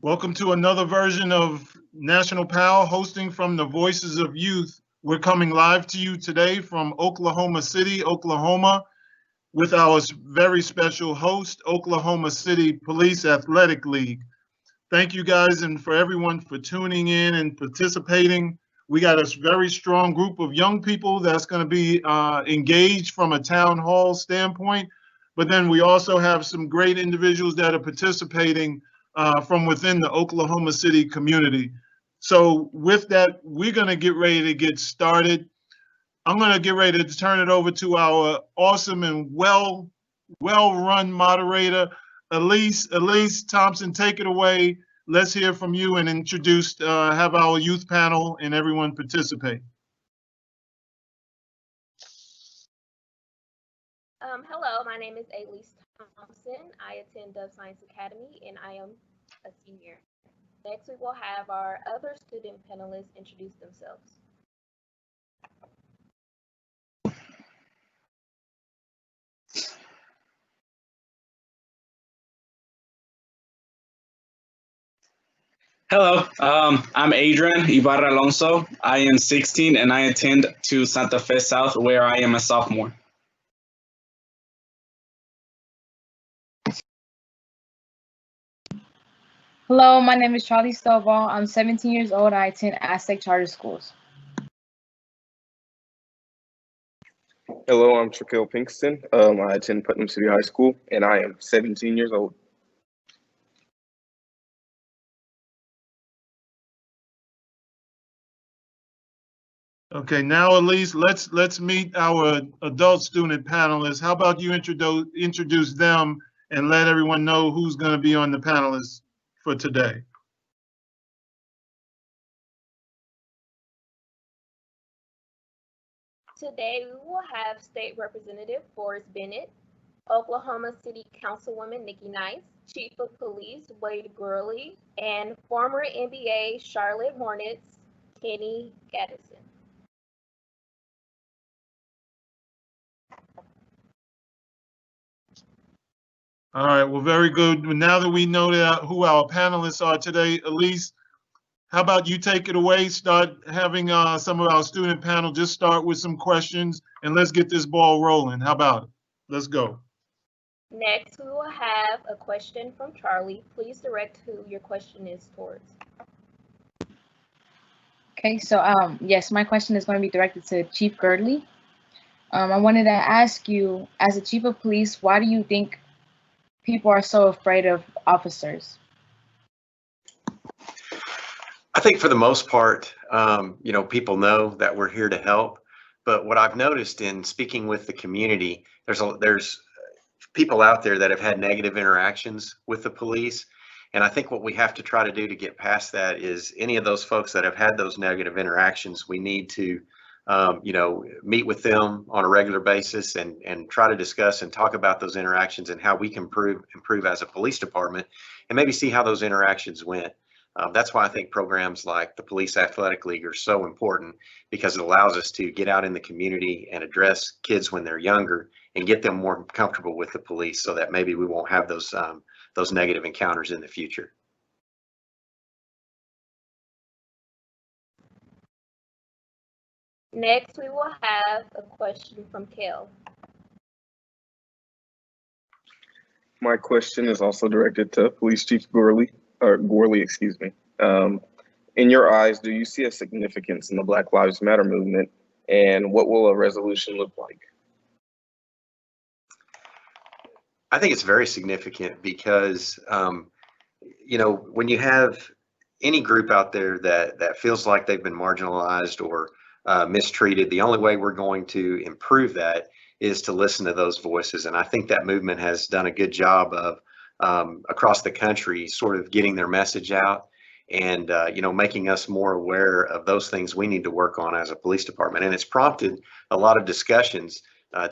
Welcome to another version of National PAL hosting from the Voices of Youth. We're coming live to you today from Oklahoma City, Oklahoma, with our very special host, Oklahoma City Police Athletic League. Thank you guys and for everyone for tuning in and participating. We got a very strong group of young people that's going to be engaged from a town hall standpoint, but then we also have some great individuals that are participating from within the Oklahoma City community. So with that, we're going to get ready to get started. I'm going to get ready to turn it over to our awesome and well-run moderator, Elise. Elise Thompson, take it away. Let's hear from you and have our youth panel and everyone participate. Hello, my name is Elise Thompson. I attend Dove Science Academy and I am a senior. Next, we will have our other student panelists introduce themselves. Hello, I'm Adrian Ibarra Alonso. I am 16 and I attend to Santa Fe South where I am a sophomore. Hello, my name is Charlie Stovall. I'm 17 years old. I attend Aztec Charter Schools. Hello, I'm Shaquille Pinkston. I attend Putnam City High School, and I am 17 years old. Okay, now Elise, let's meet our adult student panelists. How about you introduce them and let everyone know who's going to be on the panelists for today. Today, we will have State Representative Forrest Bennett, Oklahoma City Councilwoman Nikki Nice, Chief of Police Wade Gurley, and former NBA Charlotte Hornets Kenny Gaddison. All right, well, very good. Now that we know who our panelists are today, Elise, how about you take it away, start having some of our student panel just start with some questions, and let's get this ball rolling. How about it? Let's go. Next, we will have a question from Charlie. Please direct who your question is towards. Okay, so yes, my question is going to be directed to Chief Gurley. I wanted to ask you, as a chief of police, why do you think people are so afraid of officers? I think for the most part, people know that we're here to help. But what I've noticed in speaking with the community, there's people out there that have had negative interactions with the police. And I think what we have to try to do to get past that is any of those folks that have had those negative interactions, we need to, meet with them on a regular basis and try to discuss and talk about those interactions and how we can improve as a police department and maybe see how those interactions went. That's why I think programs like the Police Athletic League are so important, because it allows us to get out in the community and address kids when they're younger and get them more comfortable with the police so that maybe we won't have those negative encounters in the future. Next, we will have a question from Kel. My question is also directed to Police Chief Gorley, excuse me. In your eyes, do you see a significance in the Black Lives Matter movement, and what will a resolution look like? I think it's very significant because, when you have any group out there that feels like they've been marginalized or mistreated, the only way we're going to improve that is to listen to those voices. And I think that movement has done a good job of across the country sort of getting their message out and making us more aware of those things we need to work on as a police department. And it's prompted a lot of discussions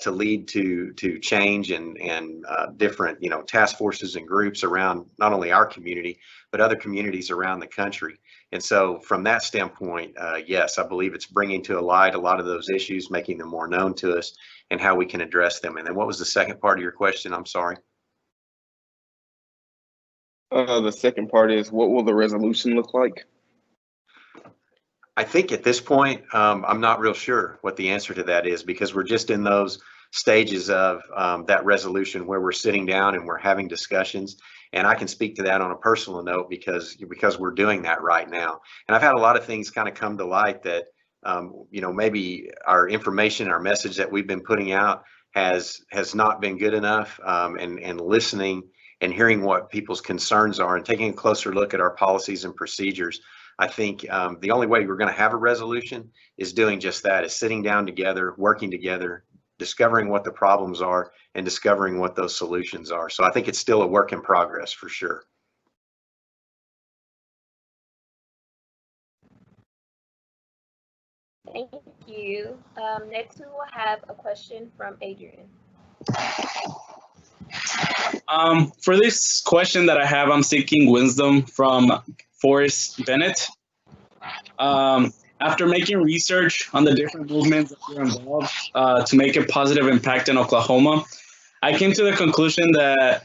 to lead to change and different task forces and groups around not only our community but other communities around the country. And so from that standpoint, yes, I believe it's bringing to light a lot of those issues, making them more known to us and how we can address them. And then what was the second part of your question? I'm sorry. The second part is, what will the resolution look like? I think at this point, I'm not real sure what the answer to that is, because we're just in those stages of that resolution where we're sitting down and we're having discussions. And I can speak to that on a personal note because we're doing that right now. And I've had a lot of things kind of come to light that, maybe our information, our message that we've been putting out has not been good enough, and listening and hearing what people's concerns are and taking a closer look at our policies and procedures. I think the only way we're going to have a resolution is doing just that, is sitting down together, working together, discovering what the problems are and discovering what those solutions are. So I think it's still a work in progress for sure. Thank you. Next, we will have a question from Adrian. For this question that I have, I'm seeking wisdom from Forrest Bennett. After making research on the different movements that you're involved to make a positive impact in Oklahoma, I came to the conclusion that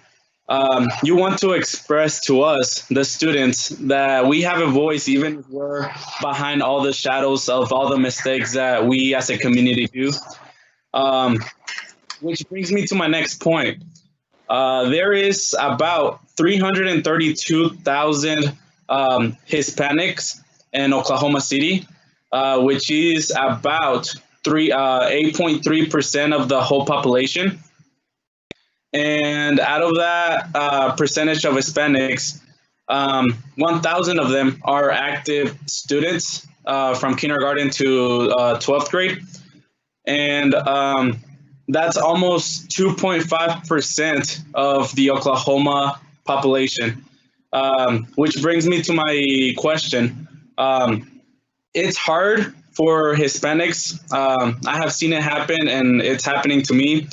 you want to express to us, the students, that we have a voice even if we're behind all the shadows of all the mistakes that we as a community do. Which brings me to my next point. There is about 332,000 Hispanics in Oklahoma City, which is about 8.3% of the whole population. And out of that percentage of Hispanics, 1,000 of them are active students from kindergarten to 12th grade. And that's almost 2.5% of the Oklahoma population, which brings me to my question. It's hard for Hispanics. I have seen it happen, and it's happening to me.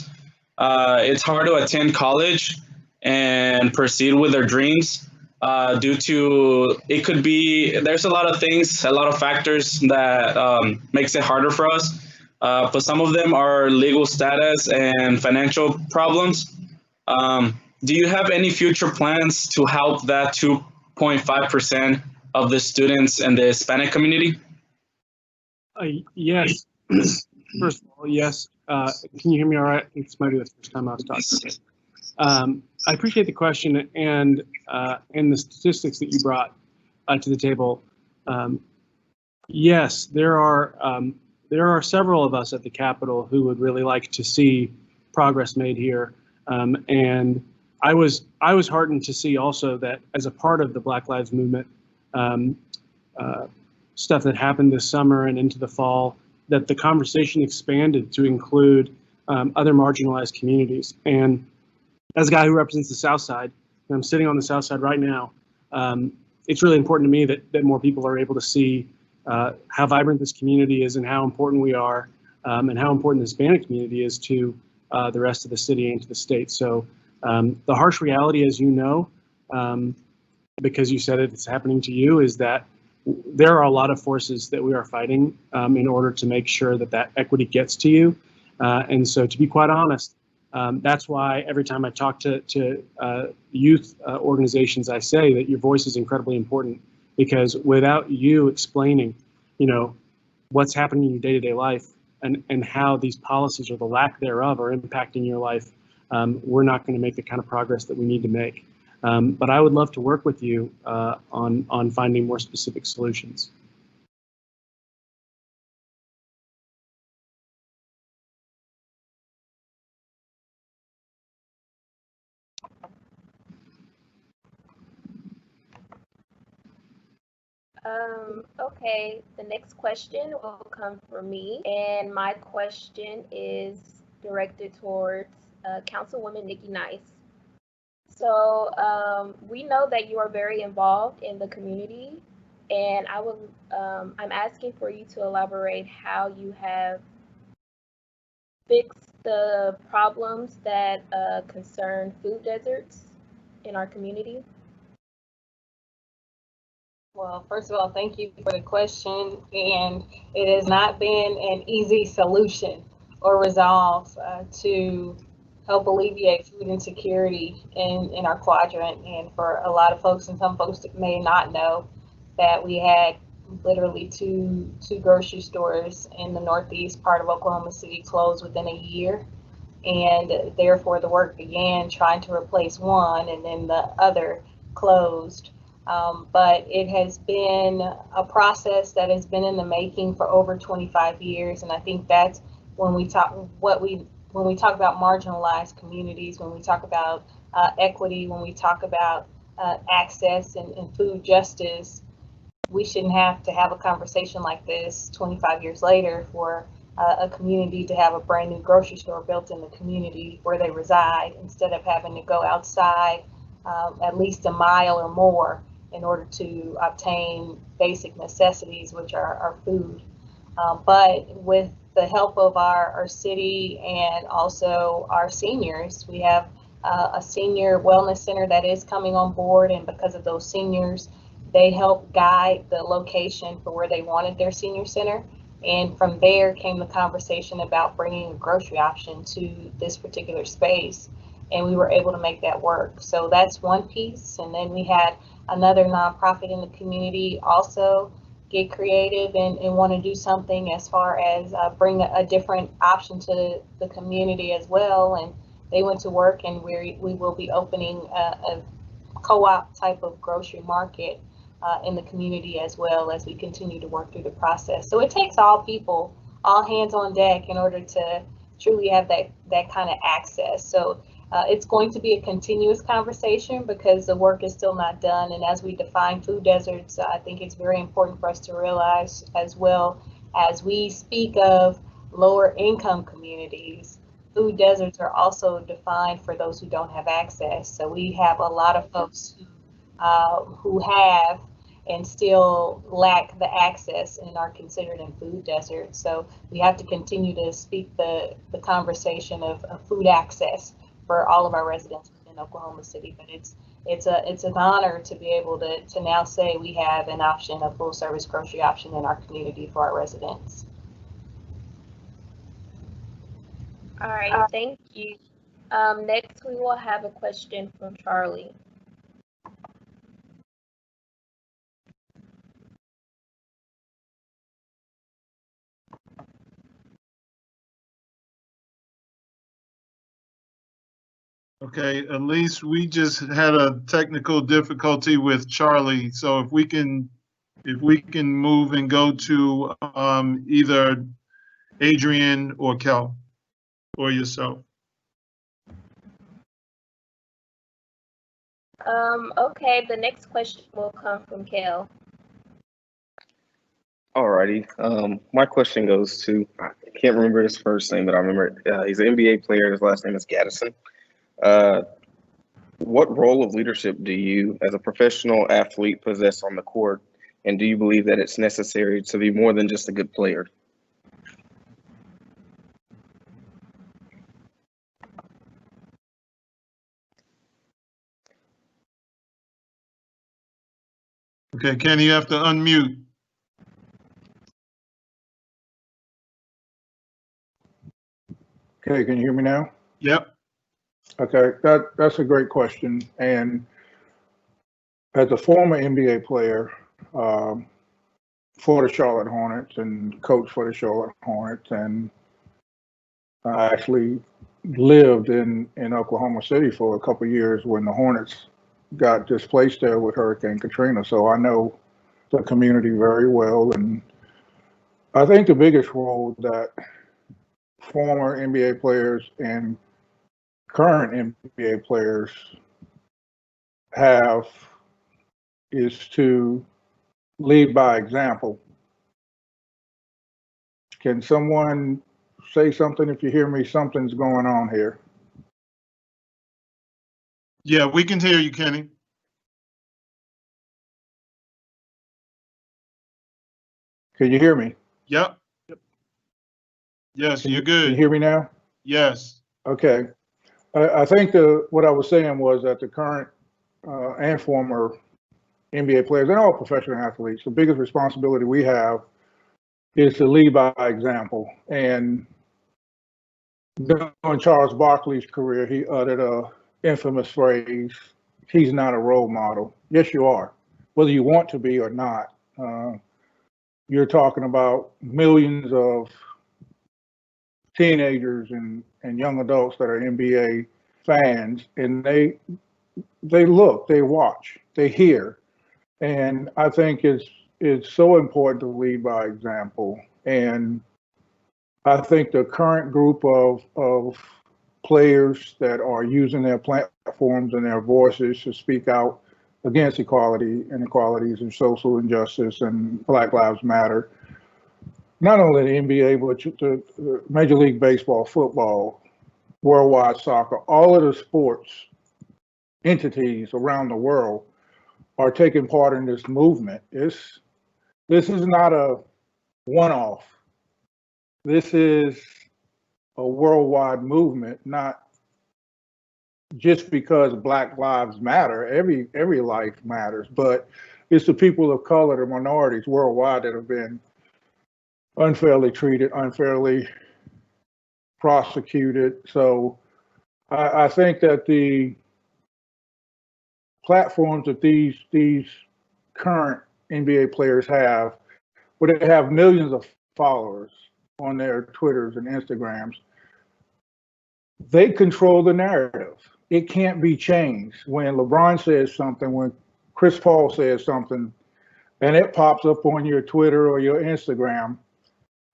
It's hard to attend college and proceed with their dreams due to, there's a lot of things, a lot of factors that makes it harder for us. But some of them are legal status and financial problems. Do you have any future plans to help that 2.5% of the students in the Hispanic community? Yes. First of all, yes. Can you hear me all right? It's maybe the first time I was talking. I appreciate the question and the statistics that you brought to the table. Yes, there are several of us at the Capitol who would really like to see progress made here. And I was heartened to see also that as a part of the Black Lives Movement stuff that happened this summer and into the fall, that the conversation expanded to include other marginalized communities. And as a guy who represents the South Side, and I'm sitting on the South Side right now, it's really important to me that more people are able to see how vibrant this community is and how important we are, and how important the Hispanic community is to the rest of the city and to the state. So the harsh reality, as you know, because you said it's happening to you, is that there are a lot of forces that we are fighting in order to make sure that equity gets to you. And so, to be quite honest, that's why every time I talk to youth organizations, I say that your voice is incredibly important, because without you explaining, what's happening in your day-to-day life and how these policies or the lack thereof are impacting your life, we're not going to make the kind of progress that we need to make. But I would love to work with you on finding more specific solutions. Okay, the next question will come from me, and my question is directed towards Councilwoman Nikki Nice. So we know that you are very involved in the community, and I'm asking for you to elaborate how you have fixed the problems that concern food deserts in our community. Well, first of all, thank you for the question, and it has not been an easy solution or resolve to help alleviate food insecurity in our quadrant. And for a lot of folks, and some folks that may not know, that we had literally two grocery stores in the northeast part of Oklahoma City closed within a year. And therefore the work began trying to replace one, and then the other closed. But it has been a process that has been in the making for over 25 years. And I think that's when we talk when we talk about marginalized communities, when we talk about equity, when we talk about access and food justice, we shouldn't have to have a conversation like this 25 years later for a community to have a brand new grocery store built in the community where they reside, instead of having to go outside at least a mile or more in order to obtain basic necessities, which are food. But with the help of our city and also our seniors, we have a senior wellness center that is coming on board, and because of those seniors, they help guide the location for where they wanted their senior center. And from there came the conversation about bringing a grocery option to this particular space, and we were able to make that work. So that's one piece. And then we had another nonprofit in the community also get creative and want to do something as far as bring a different option to the community as well. And they went to work, and we will be opening a co-op type of grocery market in the community as well, as we continue to work through the process. So it takes all people, all hands on deck, in order to truly have that kind of access. So it's going to be a continuous conversation because the work is still not done. And as we define food deserts, I think it's very important for us to realize, as well as we speak of lower income communities, food deserts are also defined for those who don't have access. So we have a lot of folks who have and still lack the access and are considered in food deserts. So we have to continue to speak the conversation of food access for all of our residents within Oklahoma City. But it's an honor to be able to now say we have an option, a full service grocery option in our community for our residents. All right, thank you. Next, we will have a question from Charlie. Okay, at least we just had a technical difficulty with Charlie. So if we can move and go to either Adrian or Kel or yourself. Okay, the next question will come from Kel. Alrighty. My question goes to, I can't remember his first name, but I remember he's an NBA player. His last name is Gaddison. What role of leadership do you, as a professional athlete, possess on the court? And do you believe that it's necessary to be more than just a good player? Okay, Ken, you have to unmute. Okay, can you hear me now? Yep. Okay, that's a great question. And as a former NBA player for the Charlotte Hornets and coach for the Charlotte Hornets, and I actually lived in Oklahoma City for a couple of years when the Hornets got displaced there with Hurricane Katrina. So I know the community very well. And I think the biggest role that former NBA players and current NBA players have is to lead by example. Can someone say something? If you hear me, something's going on here. Yeah, we can hear you, Kenny. Can you hear me? Yep. Yes, you're good. Can you hear me now? Yes. Okay. I think what I was saying was that the current and former NBA players and all professional athletes, the biggest responsibility we have is to lead by example. And during Charles Barkley's career, he uttered a infamous phrase, "He's not a role model." Yes, you are, whether you want to be or not. You're talking about millions of teenagers and young adults that are NBA fans, and they look, they watch, they hear, and I think it's so important to lead by example. And I think the current group of players that are using their platforms and their voices to speak out against equality, inequalities, and social injustice and Black Lives Matter, not only the NBA, but the Major League Baseball, football, worldwide soccer, all of the sports entities around the world are taking part in this movement. This is not a one-off. This is a worldwide movement, not just because Black Lives Matter. Every life matters, but it's the people of color, the minorities worldwide that have been unfairly treated, unfairly prosecuted. So I think that the platforms that these current NBA players have, where they have millions of followers on their Twitters and Instagrams, they control the narrative. It can't be changed. When LeBron says something, when Chris Paul says something, and it pops up on your Twitter or your Instagram,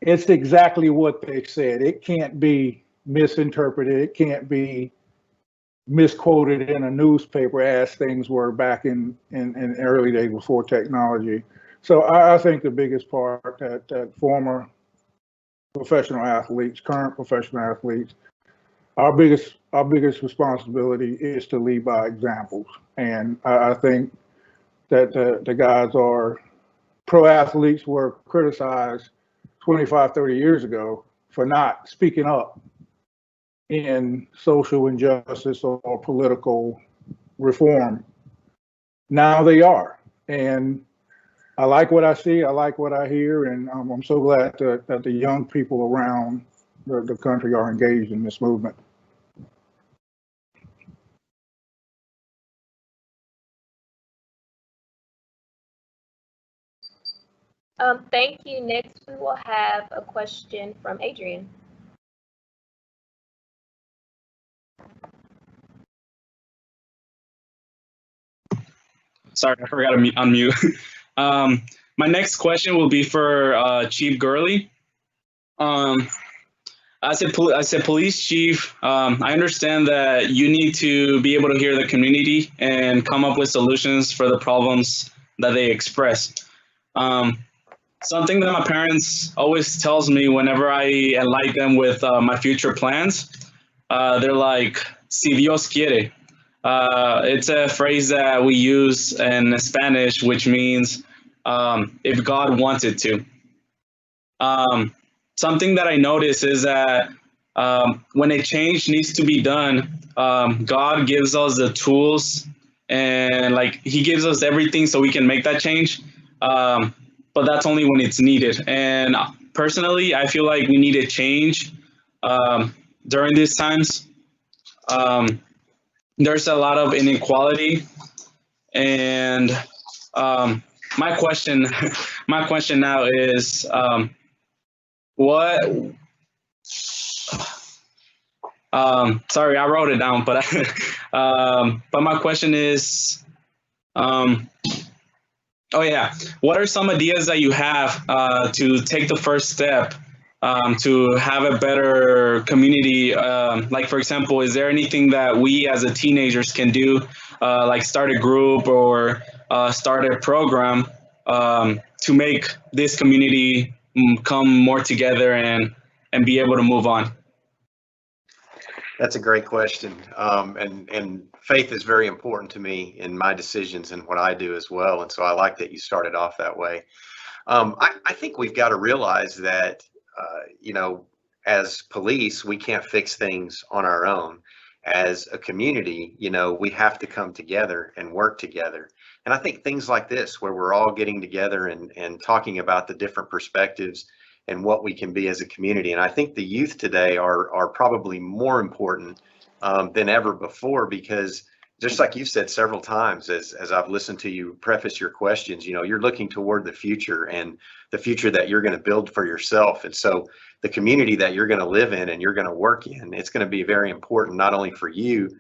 it's exactly what they said. It can't be misinterpreted. It can't be misquoted in a newspaper as things were back in early days before technology. So I think the biggest part that former professional athletes, current professional athletes, our biggest responsibility is to lead by examples. And I think that the guys are pro athletes were criticized 25, 30 years ago for not speaking up in social injustice or political reform. Now they are. And I like what I see, I like what I hear, and I'm so glad that the young people around the country are engaged in this movement. Thank you. Next, we will have a question from Adrian. Sorry, I forgot to unmute. My next question will be for Chief Gurley. As a police chief, I understand that you need to be able to hear the community and come up with solutions for the problems that they express. Something that my parents always tells me whenever I enlighten them with my future plans, they're like, "Si Dios quiere." It's a phrase that we use in Spanish, which means if God wanted to. Something that I notice is that when a change needs to be done, God gives us the tools and like He gives us everything so we can make that change. But that's only when it's needed. And personally, I feel like we need a change during these times. There's a lot of inequality, and my question now is what sorry, I wrote it down, but but my question is oh yeah, what are some ideas that you have to take the first step to have a better community? Like, for example, is there anything that we as a teenagers can do, like start a group or start a program to make this community come more together and be able to move on? That's a great question. And faith is very important to me in my decisions and what I do as well. And so I like that you started off that way. I think we've got to realize that, as police, we can't fix things on our own. As a community, we have to come together and work together. And I think things like this, where we're all getting together and talking about the different perspectives and what we can be as a community. And I think the youth today are probably more important than ever before, because just like you've said several times, as I've listened to you preface your questions, you know, you're looking toward the future and the future that you're going to build for yourself. And so the community that you're going to live in and you're going to work in, it's going to be very important, not only for you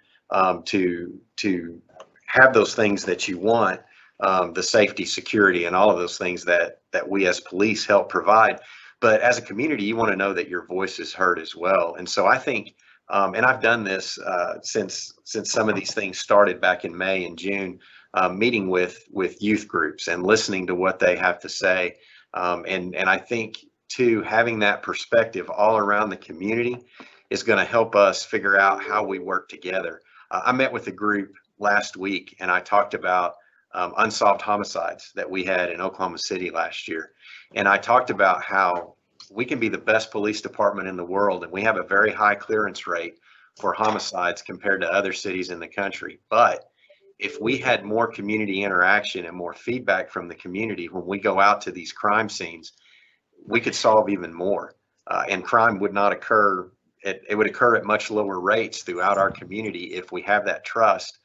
to have those things that you want, the safety, security, and all of those things that we as police help provide, but as a community, you want to know that your voice is heard as well. And so I think, and I've done this since some of these things started back in May and June, meeting with youth groups and listening to what they have to say. And I think too, having that perspective all around the community is going to help us figure out how we work together. I met with a group last week and I talked about unsolved homicides that we had in Oklahoma City last year. And I talked about how we can be the best police department in the world, and we have a very high clearance rate for homicides compared to other cities in the country. But if we had more community interaction and more feedback from the community when we go out to these crime scenes, we could solve even more. And crime would not occur, it would occur at much lower rates throughout our community if we have that trust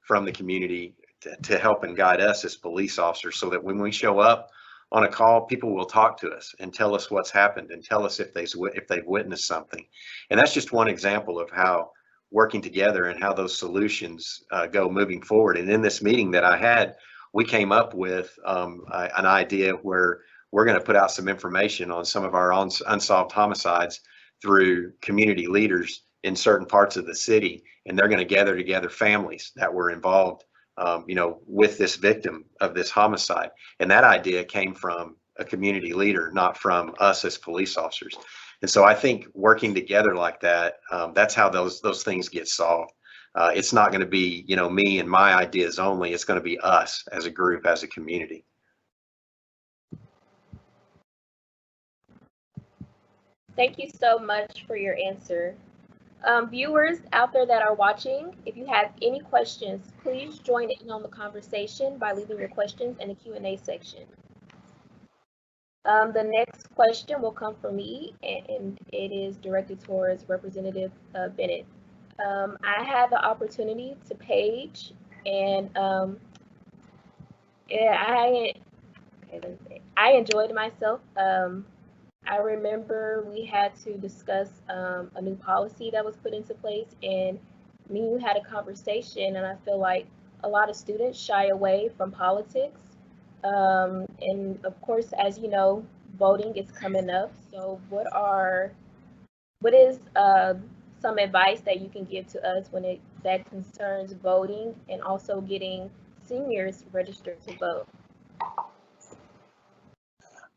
from the community to help and guide us as police officers, so that when we show up on a call, people will talk to us and tell us what's happened and tell us if they've witnessed something. And that's just one example of how working together and how those solutions go moving forward. And in this meeting that I had, we came up with an idea where we're going to put out some information on some of our unsolved homicides through community leaders in certain parts of the city, and they're going to gather together families that were involved with this victim of this homicide. And that idea came from a community leader, not from us as police officers. And so I think working together like that, that's how those things get solved. It's not going to be, me and my ideas only. It's going to be us as a group, as a community. Thank you so much for your answer. Viewers out there that are watching, if you have any questions, please join in on the conversation by leaving your questions in the Q&A section. The next question will come from me, and it is directed towards Representative Bennett. I had the opportunity to page, and I enjoyed myself. I remember we had to discuss a new policy that was put into place, and me and you had a conversation, and I feel like a lot of students shy away from politics. And of course, as you know, voting is coming up. So what is some advice that you can give to us when that concerns voting and also getting seniors registered to vote?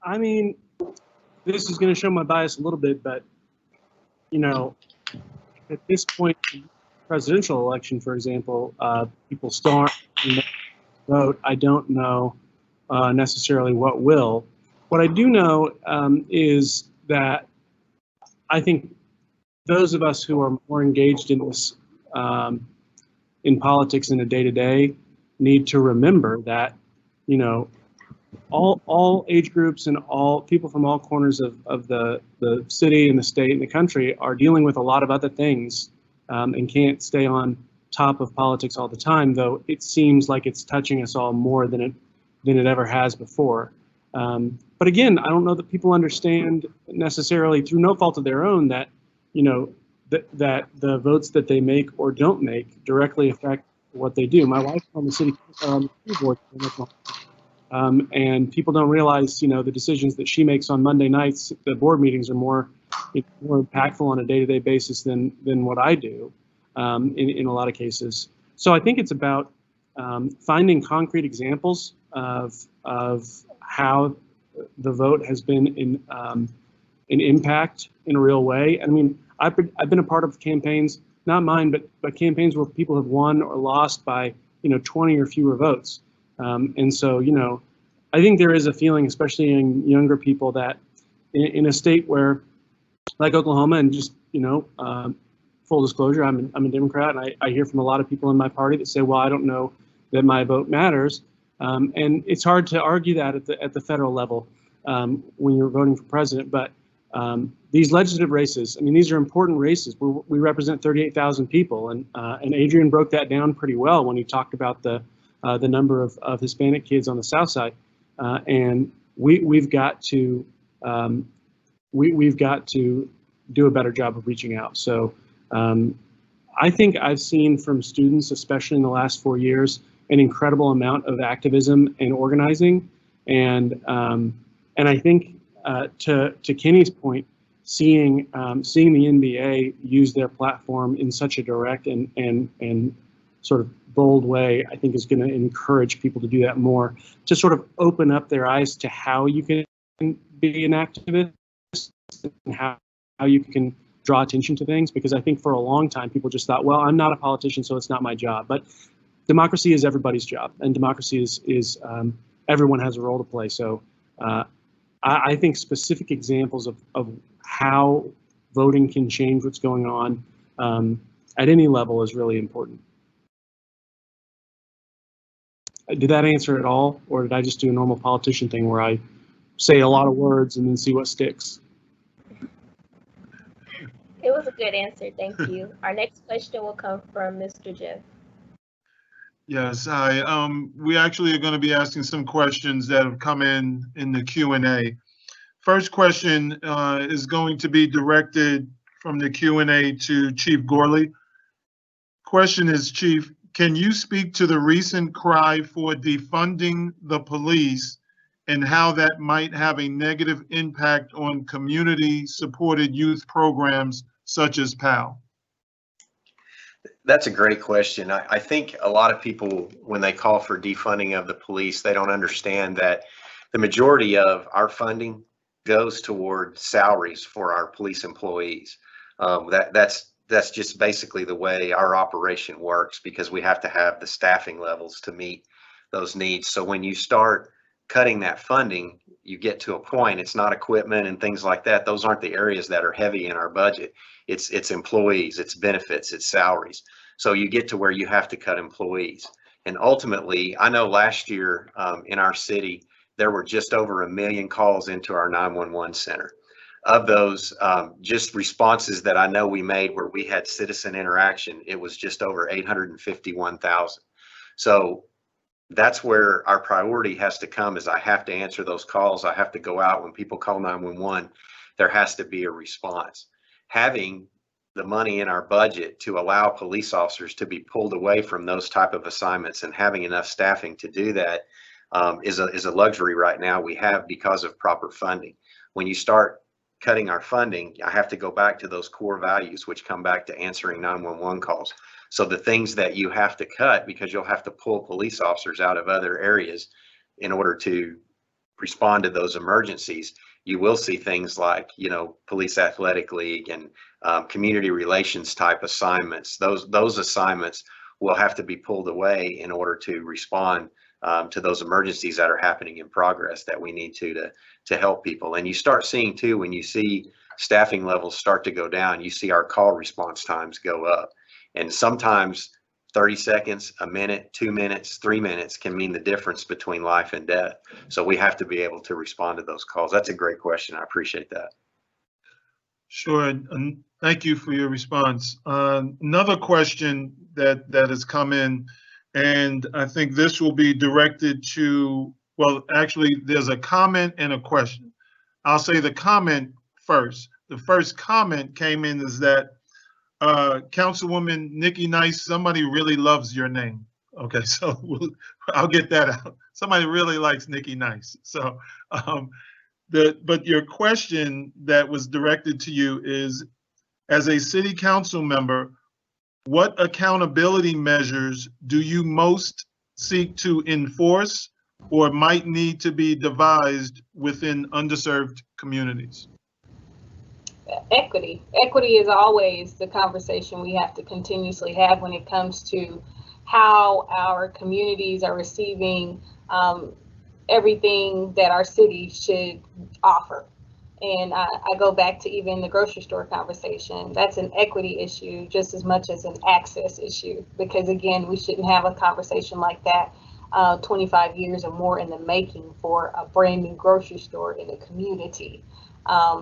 I mean, this is going to show my bias a little bit, but, at this point, presidential election, for example, people still aren't vote. I don't know necessarily what will. What I do know is that I think those of us who are more engaged in this, in politics in a day-to-day, need to remember that, all age groups and all people from all corners of the city and the state and the country are dealing with a lot of other things and can't stay on top of politics all the time, though it seems like it's touching us all more than it ever has before. But again, I don't know that people understand necessarily, through no fault of their own, that that the votes that they make or don't make directly affect what they do. My wife's on the city school board, and people don't realize, the decisions that she makes on Monday nights, the board meetings are more impactful on a day-to-day basis than what I do in a lot of cases. So I think it's about finding concrete examples of how the vote has been an impact in a real way. I mean, I've been a part of campaigns, not mine, but campaigns where people have won or lost by 20 or fewer votes. And so, I think there is a feeling, especially in younger people, that in a state where, like Oklahoma, and just, full disclosure, I'm a Democrat, and I hear from a lot of people in my party that say, well, I don't know that my vote matters. And it's hard to argue that at the federal level. when you're voting for president. But these legislative races, I mean, these are important races. We represent 38,000 people, and Adrian broke that down pretty well when he talked about the number of Hispanic kids on the South Side, and we've got to do a better job of reaching out. So I think I've seen from students, especially in the last 4 years, an incredible amount of activism and organizing, and I think to Kenny's point, seeing the NBA use their platform in such a direct and sort of bold way, I think is going to encourage people to do that more, to sort of open up their eyes to how you can be an activist and how you can draw attention to things. Because I think for a long time people just thought, well, I'm not a politician, so it's not my job. But democracy is everybody's job, and democracy is everyone has a role to play. So I think specific examples of how voting can change what's going on at any level is really important. Did that answer it all, or did I just do a normal politician thing where I say a lot of words and then see what sticks? It was a good answer, thank you. Our next question will come from Mr. Jeff. Yes, hi. We actually are going to be asking some questions that have come in the Q&A. First question is going to be directed from the Q&A to Chief Gorley. Question is, Chief, can you speak to the recent cry for defunding the police and how that might have a negative impact on community-supported youth programs such as PAL? That's a great question. I think a lot of people, when they call for defunding of the police, they don't understand that the majority of our funding goes toward salaries for our police employees. That's just basically the way our operation works, because we have to have the staffing levels to meet those needs. So when you start cutting that funding, you get to a point, it's not equipment and things like that. Those aren't the areas that are heavy in our budget. It's employees, it's benefits, it's salaries. So you get to where you have to cut employees. And ultimately, I know last year in our city, there were just over 1 million calls into our 911 center. Of those, just responses that I know we made where we had citizen interaction, it was just over 851,000. So that's where our priority has to come, is I have to answer those calls. I have to go out when people call 911, there has to be a response. Having the money in our budget to allow police officers to be pulled away from those type of assignments and having enough staffing to do that is a luxury right now we have because of proper funding. When you start cutting our funding, I have to go back to those core values, which come back to answering 911 calls. So the things that you have to cut, because you'll have to pull police officers out of other areas in order to respond to those emergencies, you will see things like, police athletic league and community relations type assignments. Those assignments will have to be pulled away in order to respond to those emergencies that are happening in progress that we need to help people. And you start seeing too, when you see staffing levels start to go down, you see our call response times go up. And sometimes 30 seconds, a minute, 2 minutes, 3 minutes can mean the difference between life and death. So we have to be able to respond to those calls. That's a great question. I appreciate that. Sure, and thank you for your response. Another question that has come in, and I think this will be directed to, well, actually, there's a comment and a question. I'll say the comment first. The first comment came in is that Councilwoman Nikki Nice, somebody really loves your name. Okay, so I'll get that out. Somebody really likes Nikki Nice. So, but your question that was directed to you is, as a city council member, what accountability measures do you most seek to enforce or might need to be devised within underserved communities? Equity. Equity is always the conversation we have to continuously have when it comes to how our communities are receiving everything that our city should offer. And I go back to even the grocery store conversation. That's an equity issue just as much as an access issue, because again, we shouldn't have a conversation like that 25 years or more in the making for a brand new grocery store in the community.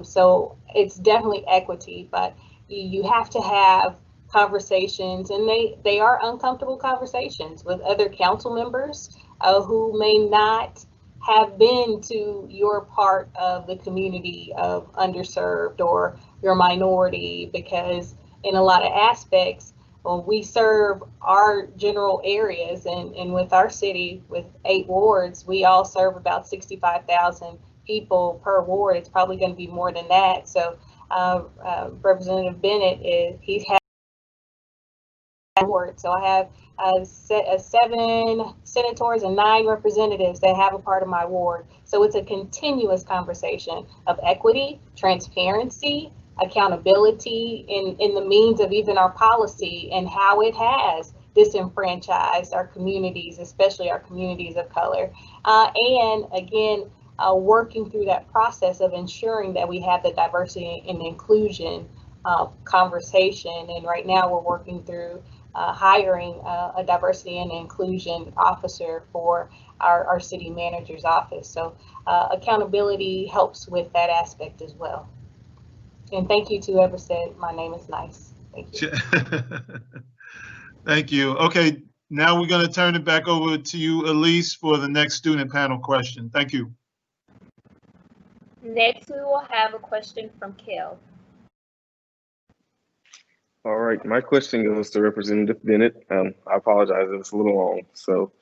So it's definitely equity, but you have to have conversations, and they are uncomfortable conversations with other council members who may not have been to your part of the community of underserved or your minority, because in a lot of aspects, when we serve our general areas, and with our city with 8 wards, we all serve about 65,000 people per ward. It's probably going to be more than that. So Representative Bennett he's had ward. So I have 7 senators and 9 representatives that have a part of my ward. So it's a continuous conversation of equity, transparency, accountability in the means of even our policy and how it has disenfranchised our communities, especially our communities of color. And again, working through that process of ensuring that we have the diversity and inclusion conversation. And right now we're working through hiring a diversity and inclusion officer for our city manager's office. So accountability helps with that aspect as well. And thank you to whoever said my name is nice. Thank you. Thank you. Okay, now we're going to turn it back over to you, Elise, for the next student panel question. Thank you. Next, we will have a question from Kel. All right, my question goes to Representative Bennett. I apologize if it's a little long. So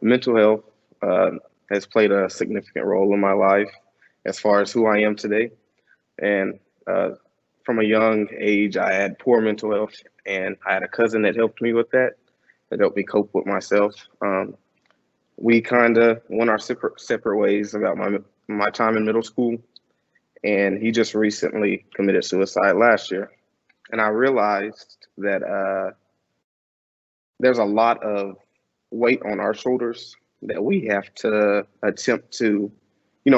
mental health has played a significant role in my life as far as who I am today. And from a young age, I had poor mental health, and I had a cousin that helped me with that helped me cope with myself. We kind of went our separate ways about my time in middle school, and he just recently committed suicide last year. And I realized that there's a lot of weight on our shoulders that we have to attempt to,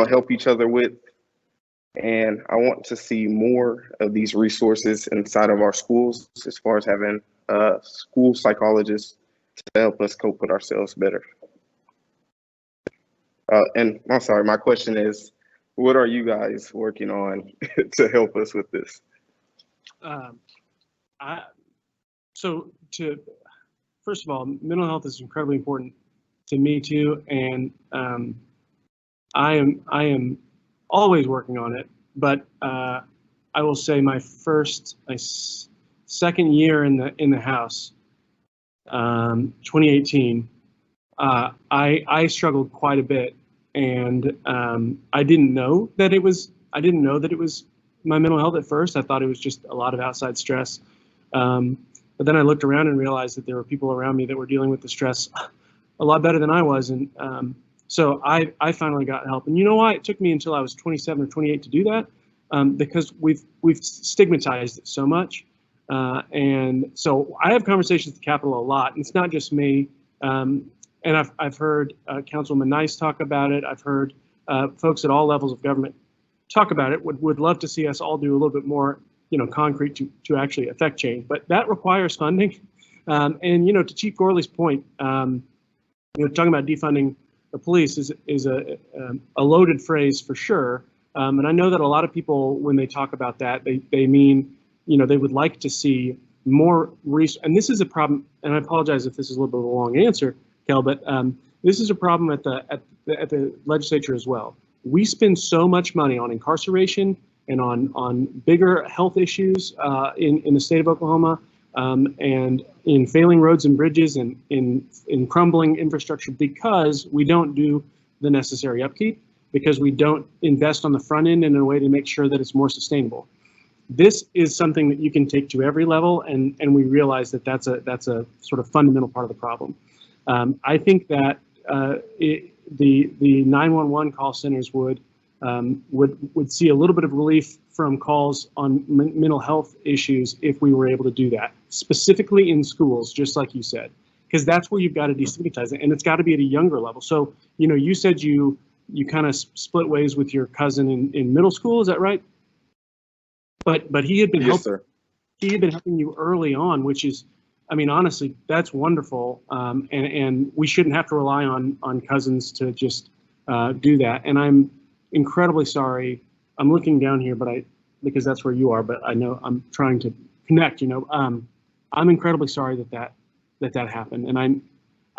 help each other with. And I want to see more of these resources inside of our schools, as far as having school psychologists to help us cope with ourselves better. And I'm sorry, my question is, what are you guys working on to help us with this? First of all, mental health is incredibly important to me too, and I am always working on it. But I will say my second year in the House, 2018, I struggled quite a bit, and I didn't know that it was my mental health at first. I thought it was just a lot of outside stress. But then I looked around and realized that there were people around me that were dealing with the stress a lot better than I was. And so I finally got help. And you know why? It took me until I was 27 or 28 to do that, because we've stigmatized it so much. And so I have conversations at the Capitol a lot, and it's not just me. And I've heard Councilwoman Nice talk about it. I've heard folks at all levels of government talk about it. Would love to see us all do a little bit more, concrete to actually affect change. But that requires funding. And to Chief Gorley's point, talking about defunding the police is a loaded phrase for sure. And I know that a lot of people, when they talk about that, they mean, they would like to see more and this is a problem. And I apologize if this is a little bit of a long answer, Kel, but this is a problem at the legislature as well. We spend so much money on incarceration and on bigger health issues in the state of Oklahoma, and in failing roads and bridges, and in crumbling infrastructure, because we don't do the necessary upkeep, because we don't invest on the front end in a way to make sure that it's more sustainable. This is something that you can take to every level, and we realize that that's a sort of fundamental part of the problem. I think that the 911 call centers would see a little bit of relief from calls on mental health issues if we were able to do that, specifically in schools, just like you said, because that's where you've got to destigmatize it, and it's got to be at a younger level. So, you said you kind of split ways with your cousin in middle school, is that right? But he had been Yes, sir. He had been helping you early on, which is I mean, honestly, that's wonderful, and we shouldn't have to rely on cousins to just do that. And I'm incredibly sorry. I'm looking down here, because that's where you are. But I know I'm trying to connect. I'm incredibly sorry that happened. And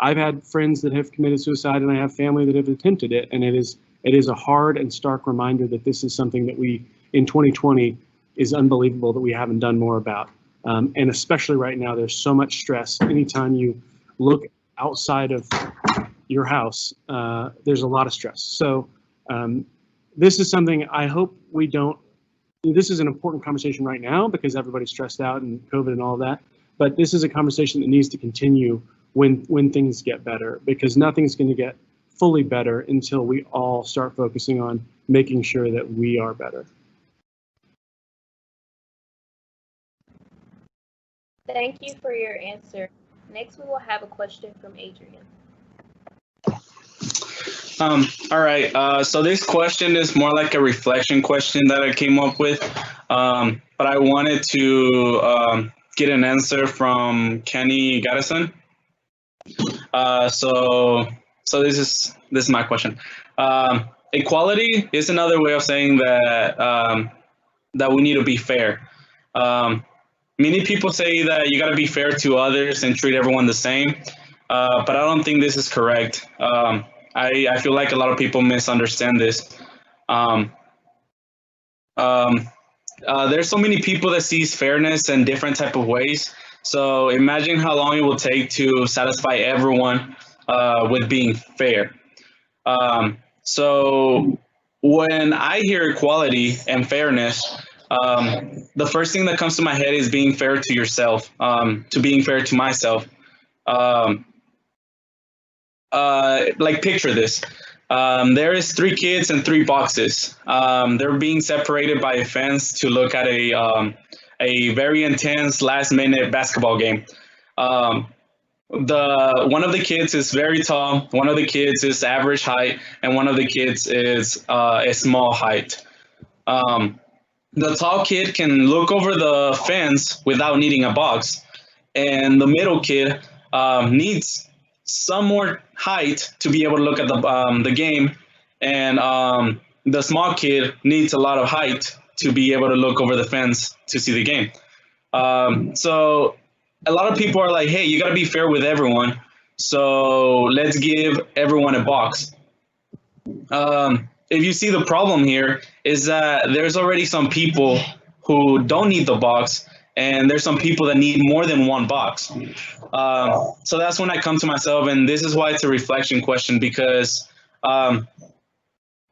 I've had friends that have committed suicide, and I have family that have attempted it. And it is a hard and stark reminder that this is something that we in 2020 is unbelievable that we haven't done more about. And especially right now, there's so much stress. Anytime you look outside of your house, there's a lot of stress. So this is something I hope we don't. This is an important conversation right now because everybody's stressed out and COVID and all of that. But this is a conversation that needs to continue when things get better, because nothing's going to get fully better until we all start focusing on making sure that we are better. Thank you for your answer. Next, we will have a question from Adrian. All right. So this question is more like a reflection question that I came up with, but I wanted to get an answer from Kenny Gaddison. So this is my question. Equality is another way of saying that that we need to be fair. Many people say that you got to be fair to others and treat everyone the same, but I don't think this is correct. I feel like a lot of people misunderstand this. There's so many people that sees fairness in different type of ways. So imagine how long it will take to satisfy everyone with being fair. So when I hear equality and fairness, the first thing that comes to my head is being fair to yourself, to being fair to myself. Like picture this. There is 3 kids and 3 boxes. They're being separated by a fence to look at a very intense last-minute basketball game. One of the kids is very tall, one of the kids is average height, and one of the kids is a small height. The tall kid can look over the fence without needing a box, and the middle kid needs some more height to be able to look at the game, and the small kid needs a lot of height to be able to look over the fence to see the game. So a lot of people are like, hey, you got to be fair with everyone, so let's give everyone a box. If you see the problem here is that there's already some people who don't need the box, and there's some people that need more than one box. So that's when I come to myself, and this is why it's a reflection question, because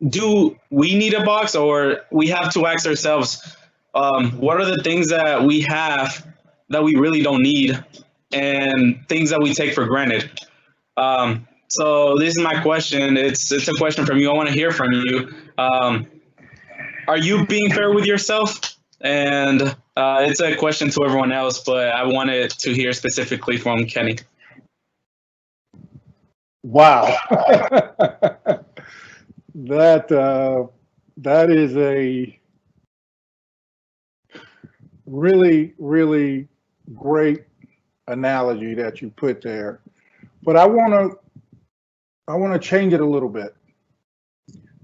do we need a box, or we have to ask ourselves, what are the things that we have that we really don't need, and things that we take for granted? So this is my question. It's a question from you. I want to hear from you. Are you being fair with yourself? And it's a question to everyone else, but I wanted to hear specifically from Kenny. Wow. That is a really, really great analogy that you put there. But I want to change it a little bit.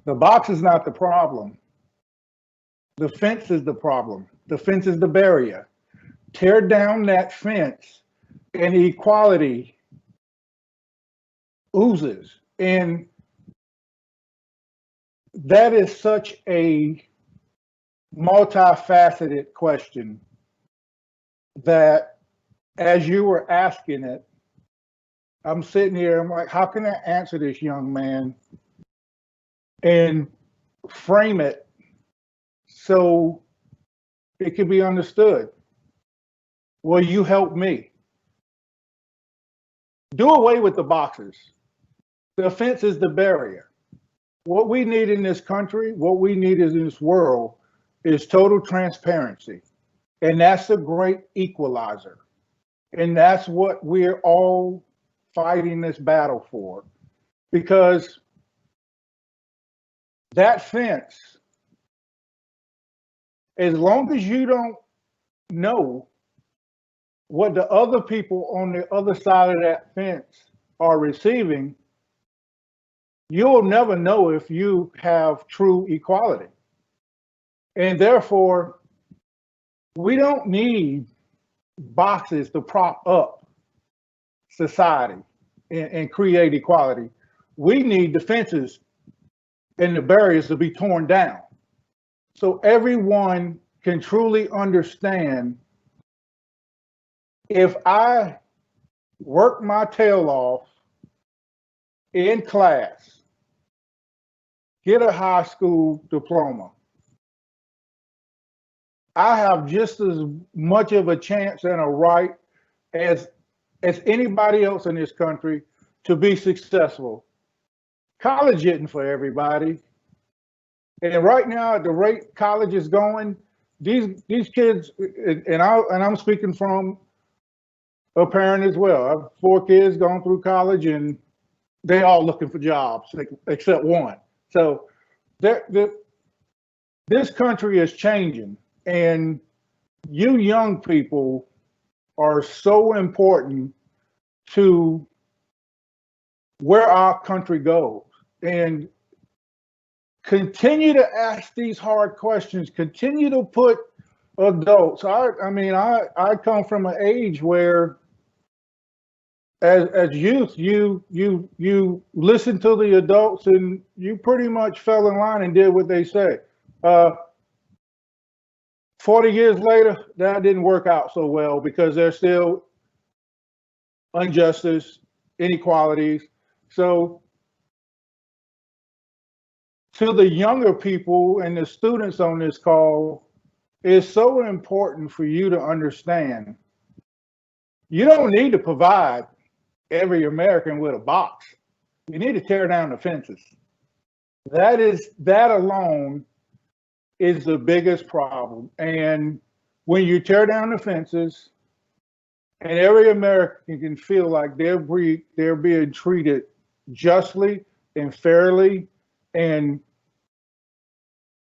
The box is not the problem. The fence is the problem. The fence is the barrier. Tear down that fence and equality oozes. And that is such a multifaceted question that as you were asking it, I'm sitting here, I'm like, how can I answer this young man and frame it so it can be understood? Well, you help me. Do away with the boxes. The fence is the barrier. What we need in this country, what we need in this world is total transparency. And that's a great equalizer. And that's what we're all fighting this battle for. Because that fence, as long as you don't know what the other people on the other side of that fence are receiving, you'll never know if you have true equality. And therefore, we don't need boxes to prop up society and create equality. We need the fences and the barriers to be torn down so everyone can truly understand, if I work my tail off in class, get a high school diploma, I have just as much of a chance and a right as anybody else in this country to be successful. College isn't for everybody. And right now, at the rate college is going, these kids, and I'm speaking from a parent as well. I have 4 kids going through college, and they all looking for jobs except one. So this country is changing, and you young people are so important to where our country goes. And continue to ask these hard questions, continue to put adults. I come from an age where as youth, you listen to the adults and you pretty much fell in line and did what they say. 40 years later, that didn't work out so well because there's still injustice, inequalities. So to the younger people and the students on this call, it's so important for you to understand you don't need to provide every American with a box. You need to tear down the fences. That alone is the biggest problem. And when you tear down the fences and every American can feel like they're being treated justly and fairly, and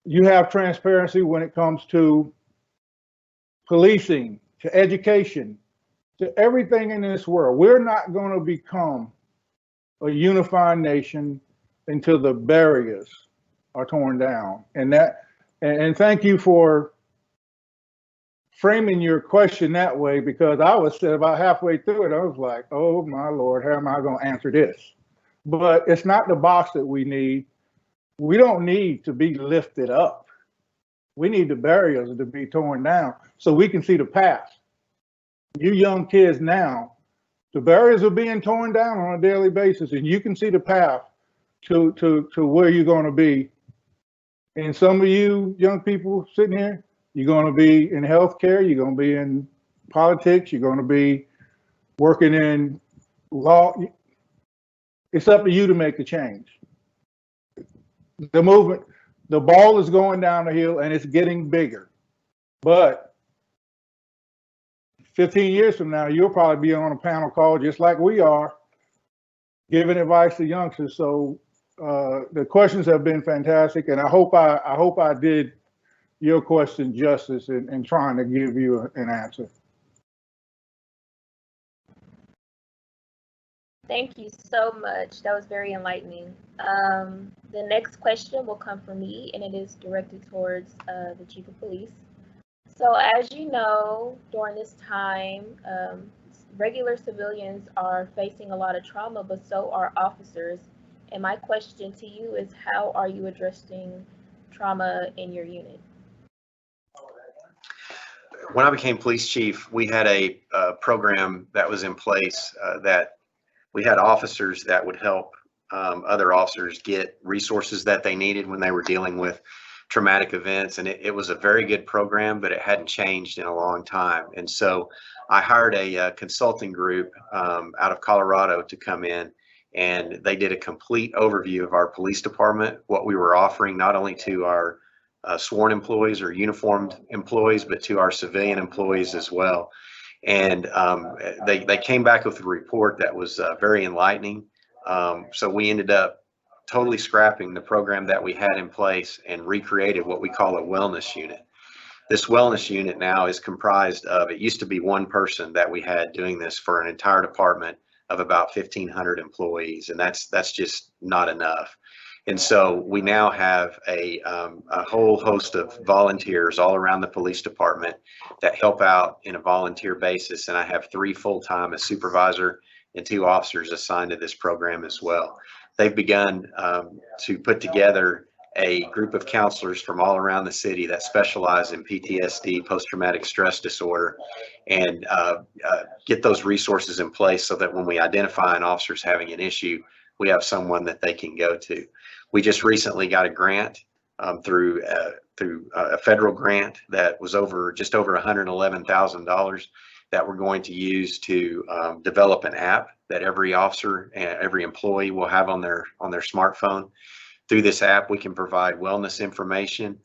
you have transparency when it comes to policing, to education, to everything in this world. We're not going to become a unified nation until the barriers are torn down. And thank you for framing your question that way, because I was about halfway through it. I was like, oh my Lord, how am I going to answer this? But it's not the box that we need. We don't need to be lifted up. We need the barriers to be torn down so we can see the path. You young kids now, the barriers are being torn down on a daily basis, and you can see the path to where you're going to be. And some of you young people sitting here, you're going to be in healthcare, you're going to be in politics, you're going to be working in law. It's up to you to make the change. The movement, the ball is going down the hill and it's getting bigger. But 15 years from now, you'll probably be on a panel call just like we are, giving advice to youngsters. So the questions have been fantastic, and I hope I did your question justice in trying to give you an answer. Thank you so much. That was very enlightening. The next question will come from me, and it is directed towards the Chief of Police. So as you know, during this time, regular civilians are facing a lot of trauma, but so are officers. And my question to you is, how are you addressing trauma in your unit? When I became police chief, we had a program that was in place that we had officers that would help other officers get resources that they needed when they were dealing with traumatic events. And it was a very good program, but it hadn't changed in a long time. And so I hired a consulting group out of Colorado to come in, and they did a complete overview of our police department, what we were offering, not only to our sworn employees or uniformed employees, but to our civilian employees as well. And they came back with a report that was very enlightening. So we ended up totally scrapping the program that we had in place and recreated what we call a wellness unit. This wellness unit now is comprised of, it used to be one person that we had doing this for an entire department of about 1,500 employees, and that's just not enough. And so we now have a whole host of volunteers all around the police department that help out in a volunteer basis. And I have 3 full-time, a supervisor and 2 officers assigned to this program as well. They've begun to put together a group of counselors from all around the city that specialize in PTSD, post-traumatic stress disorder, and get those resources in place so that when we identify an officer's having an issue, we have someone that they can go to. We just recently got a grant through a federal grant that was just over $111,000 that we're going to use to develop an app that every officer and every employee will have on their smartphone. Through this app, we can provide wellness information,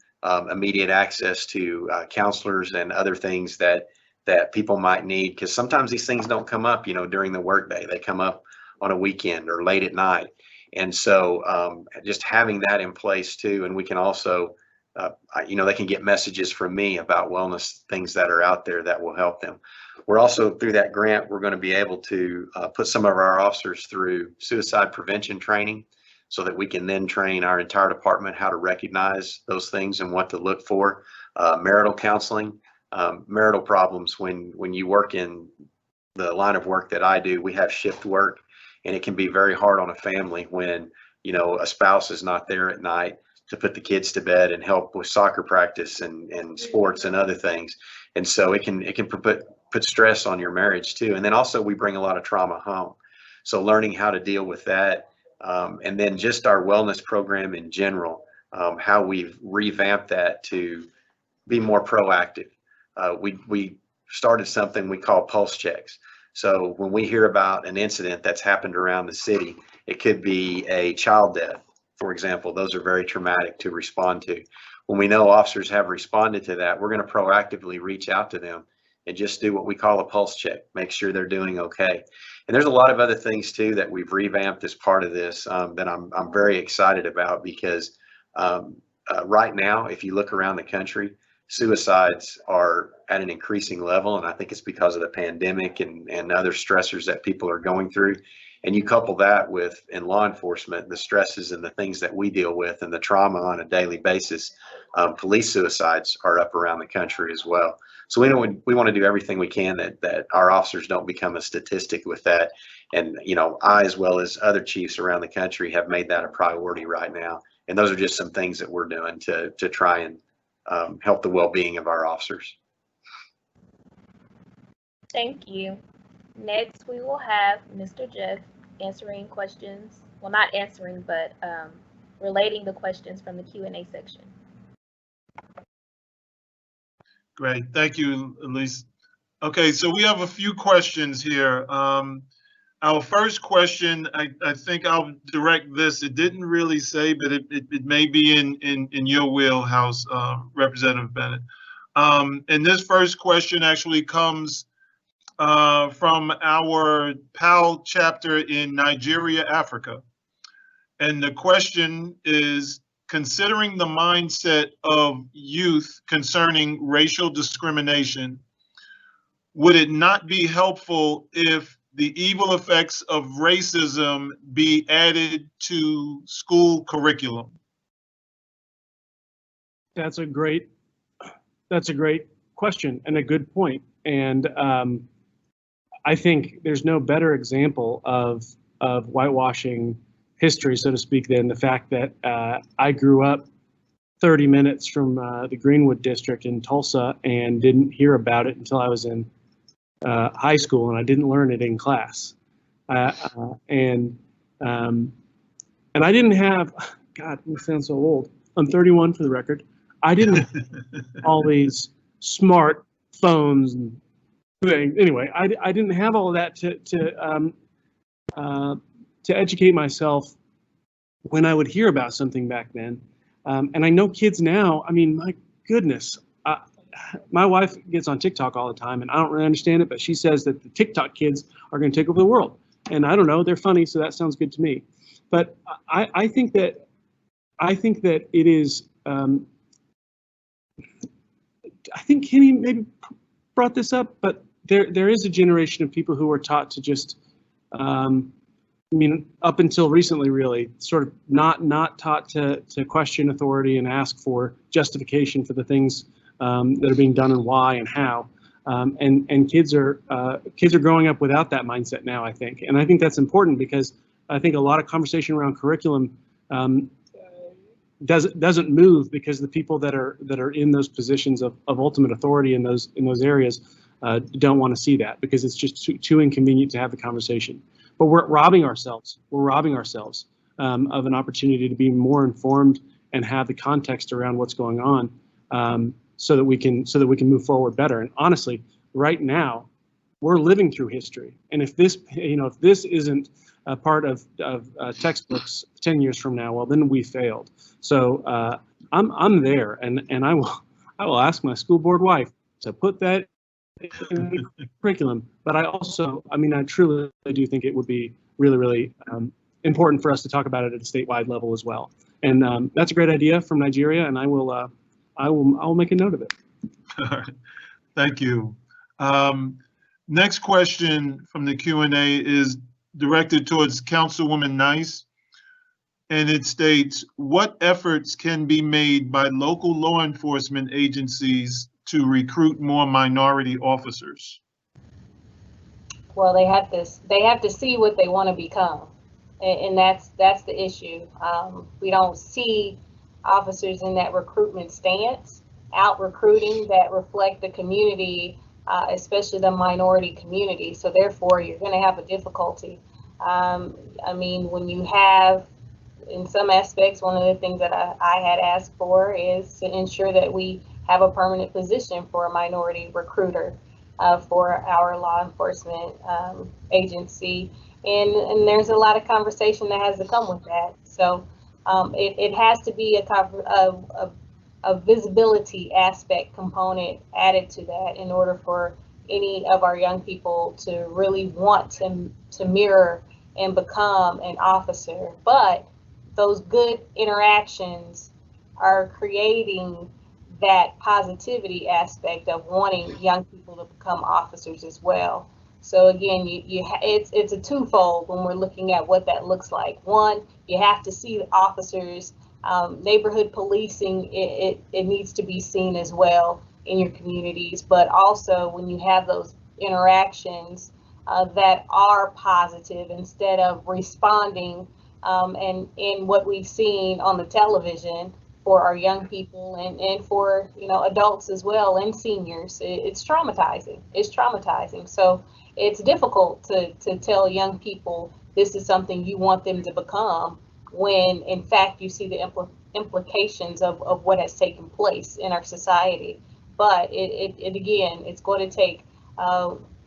immediate access to counselors and other things that people might need, because sometimes these things don't come up, during the workday. They come up on a weekend or late at night. And so just having that in place too, and we can also, they can get messages from me about wellness things that are out there that will help them. We're also, through that grant, we're going to be able to put some of our officers through suicide prevention training so that we can then train our entire department how to recognize those things and what to look for. Marital counseling, marital problems. When you work in the line of work that I do, we have shift work, and it can be very hard on a family when, a spouse is not there at night to put the kids to bed and help with soccer practice and sports and other things. And so it can put stress on your marriage too. And then also we bring a lot of trauma home. So learning how to deal with that. And then just our wellness program in general, how we've revamped that to be more proactive. We started something we call pulse checks. So when we hear about an incident that's happened around the city, it could be a child death, for example. Those are very traumatic to respond to. When we know officers have responded to that, we're going to proactively reach out to them and just do what we call a pulse check, make sure they're doing okay. And there's a lot of other things too that we've revamped as part of this that I'm very excited about, because right now, if you look around the country, suicides are at an increasing level, and I think it's because of the pandemic and other stressors that people are going through. And you couple that with, in law enforcement, the stresses and the things that we deal with and the trauma on a daily basis, police suicides are up around the country as well. So we want to do everything we can that our officers don't become a statistic with that. And, I, as well as other chiefs around the country, have made that a priority right now. And those are just some things that we're doing to try and help the well-being of our officers. Thank you. Next, we will have Mr. Jeff answering questions. Well, not answering, but relating the questions from the Q&A section. Great, thank you, Elise. Okay, so we have a few questions here. Our first question, I think I'll direct this. It didn't really say, but it may be in your wheelhouse, Representative Bennett. And this first question actually comes from our PAL chapter in Nigeria, Africa. And the question is, considering the mindset of youth concerning racial discrimination, would it not be helpful if the evil effects of racism be added to school curriculum? That's a great question and a good point. And I think there's no better example of whitewashing history, so to speak, than the fact that I grew up 30 minutes from the Greenwood district in Tulsa and didn't hear about it until I was in high school, and I didn't learn it in class. And I didn't have, God, I sound so old. I'm 31 for the record. I didn't have all these smart phones and anyway, I didn't have all of that to educate myself when I would hear about something back then. And I know kids now, I mean, my goodness, my wife gets on TikTok all the time, and I don't really understand it, but she says that the TikTok kids are going to take over the world. And I don't know, they're funny, so that sounds good to me. But I think that it is I think Kenny maybe brought this up, but there is a generation of people who are taught to just, I mean, up until recently, really, sort of not taught to question authority and ask for justification for the things that are being done and why and how. And kids are growing up without that mindset now, I think. And I think that's important because I think a lot of conversation around curriculum doesn't move because the people that are in those positions of ultimate authority in those areas don't want to see that, because it's just too inconvenient to have the conversation. But we're robbing ourselves. We're robbing ourselves of an opportunity to be more informed and have the context around what's going on, so that we can move forward better. And honestly, right now, we're living through history. And if this isn't a part of textbooks 10 years from now, well, then we failed. So I'm there, and I will ask my school board wife to put that in the curriculum. But I truly do think it would be really, really important for us to talk about it at a statewide level as well. And that's a great idea from Nigeria, and I will make a note of it. All right. Thank you. Next question from the Q&A is directed towards Councilwoman Nice, and it states, what efforts can be made by local law enforcement agencies to recruit more minority officers? Well, they have to see what they want to become, and that's the issue. We don't see officers in that recruitment stance out recruiting that reflect the community, especially the minority community. So therefore, you're going to have a difficulty. I mean, when you have, in some aspects, one of the things that I had asked for is to ensure that we have a permanent position for a minority recruiter for our law enforcement agency. And there's a lot of conversation that has to come with that. So it has to be a visibility aspect component added to that in order for any of our young people to really want to mirror and become an officer. But those good interactions are creating that positivity aspect of wanting young people to become officers as well. So again, it's a twofold when we're looking at what that looks like. One, you have to see the officers. Neighborhood policing, it needs to be seen as well in your communities, but also when you have those interactions that are positive, instead of responding and in what we've seen on the television for our young people and for adults as well, and seniors, it's traumatizing. It's traumatizing. So it's difficult to tell young people this is something you want them to become, when in fact you see the implications of what has taken place in our society. But it again, it's going to take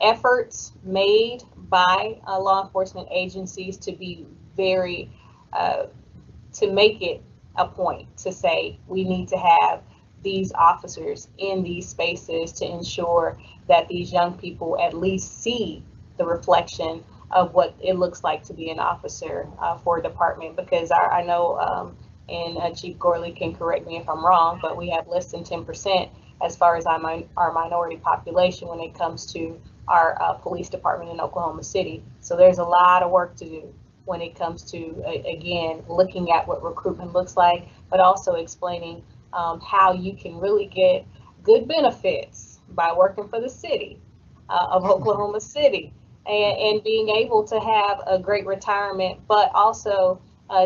efforts made by law enforcement agencies to be very, to make it a point to say we need to have these officers in these spaces to ensure that these young people at least see the reflection of what it looks like to be an officer for a department. Because I know, and Chief Gorley can correct me if I'm wrong, but we have less than 10% as far as our minority population when it comes to our police department in Oklahoma City. So there's a lot of work to do when it comes to, again, looking at what recruitment looks like, but also explaining how you can really get good benefits by working for the city of Oklahoma City, and being able to have a great retirement, but also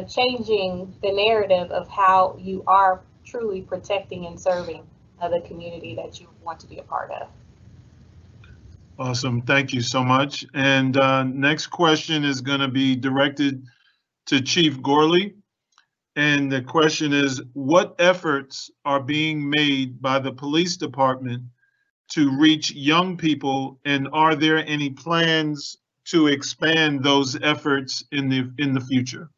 changing the narrative of how you are truly protecting and serving the community that you want to be a part of. Awesome. Thank you so much. And next question is going to be directed to Chief Gorley. And the question is, what efforts are being made by the police department to reach young people, and are there any plans to expand those efforts in the future?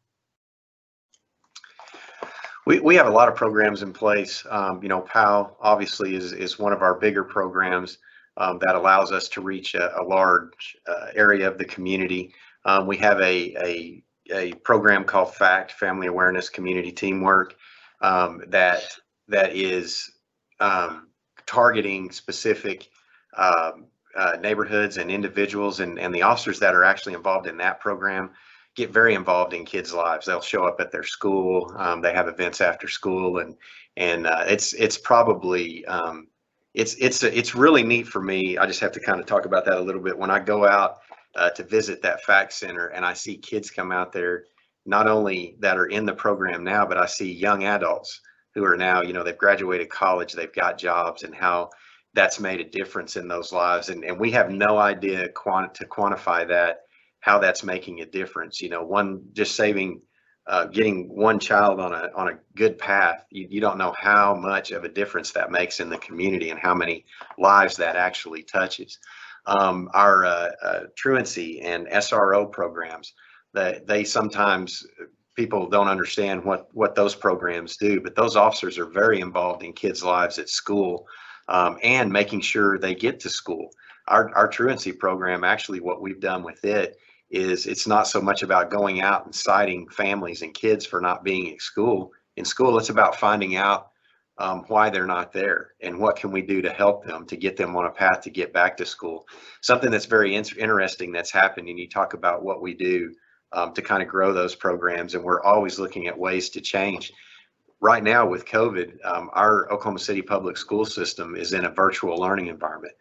We have a lot of programs in place. PAL obviously is one of our bigger programs that allows us to reach a large area of the community. We have a program called FACT, Family Awareness Community Teamwork, that is targeting specific neighborhoods and individuals, and the officers that are actually involved in that program get very involved in kids' lives. They'll show up at their school. They have events after school, and it's probably it's really neat for me. I just have to kind of talk about that a little bit. When I go out to visit that fact center and I see kids come out there, not only that are in the program now, but I see young adults who are now, they've graduated college, they've got jobs, and how that's made a difference in those lives. And we have no idea to quantify that, how that's making a difference. Just getting one child on a good path, you don't know how much of a difference that makes in the community and how many lives that actually touches. Our truancy and SRO programs, that they sometimes people don't understand what those programs do, but those officers are very involved in kids' lives at school, and making sure they get to school. Our truancy program, actually, what we've done with it is it's not so much about going out and citing families and kids for not being at school. In school, it's about finding out why they're not there and what can we do to help them, to get them on a path to get back to school. Something that's very interesting that's happened, and you talk about what we do to kind of grow those programs, and we're always looking at ways to change. Right now with COVID, our Oklahoma City public school system is in a virtual learning environment.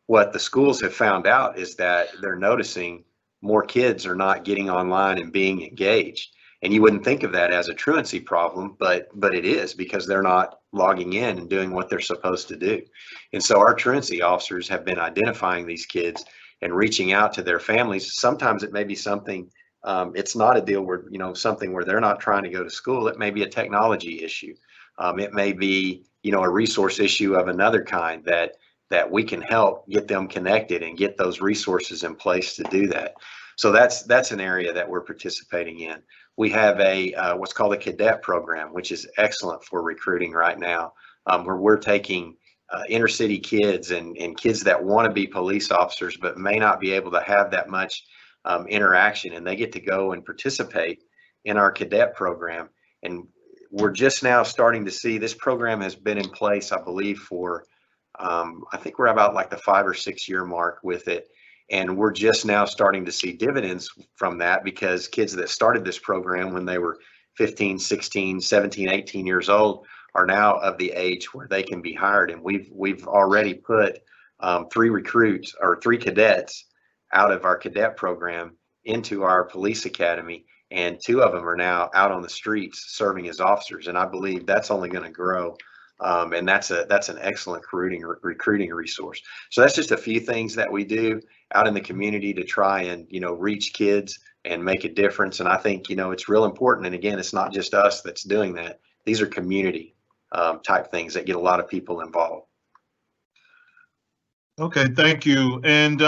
What the schools have found out is that they're noticing more kids are not getting online and being engaged. And you wouldn't think of that as a truancy problem, but it is, because they're not logging in and doing what they're supposed to do. And so our truancy officers have been identifying these kids and reaching out to their families. Sometimes it may be something, it's not a deal where, something where they're not trying to go to school. It may be a technology issue. It may be, a resource issue of another kind that we can help get them connected and get those resources in place to do that. So that's an area that we're participating in. We have a what's called a cadet program, which is excellent for recruiting right now, where we're taking inner city kids and kids that want to be police officers but may not be able to have that much interaction, and they get to go and participate in our cadet program. And we're just now starting to see, this program has been in place, I believe, for I think we're about like the 5 or 6 year mark with it. And we're just now starting to see dividends from that, because kids that started this program when they were 15, 16, 17, 18 years old are now of the age where they can be hired. And we've already put 3 cadets out of our cadet program into our police academy, and 2 of them are now out on the streets serving as officers. And I believe that's only going to grow. And that's an excellent recruiting resource. So that's just a few things that we do out in the community to try and, reach kids and make a difference. And I think, it's real important. And again, it's not just us that's doing that. These are community type things that get a lot of people involved. Okay, thank you. And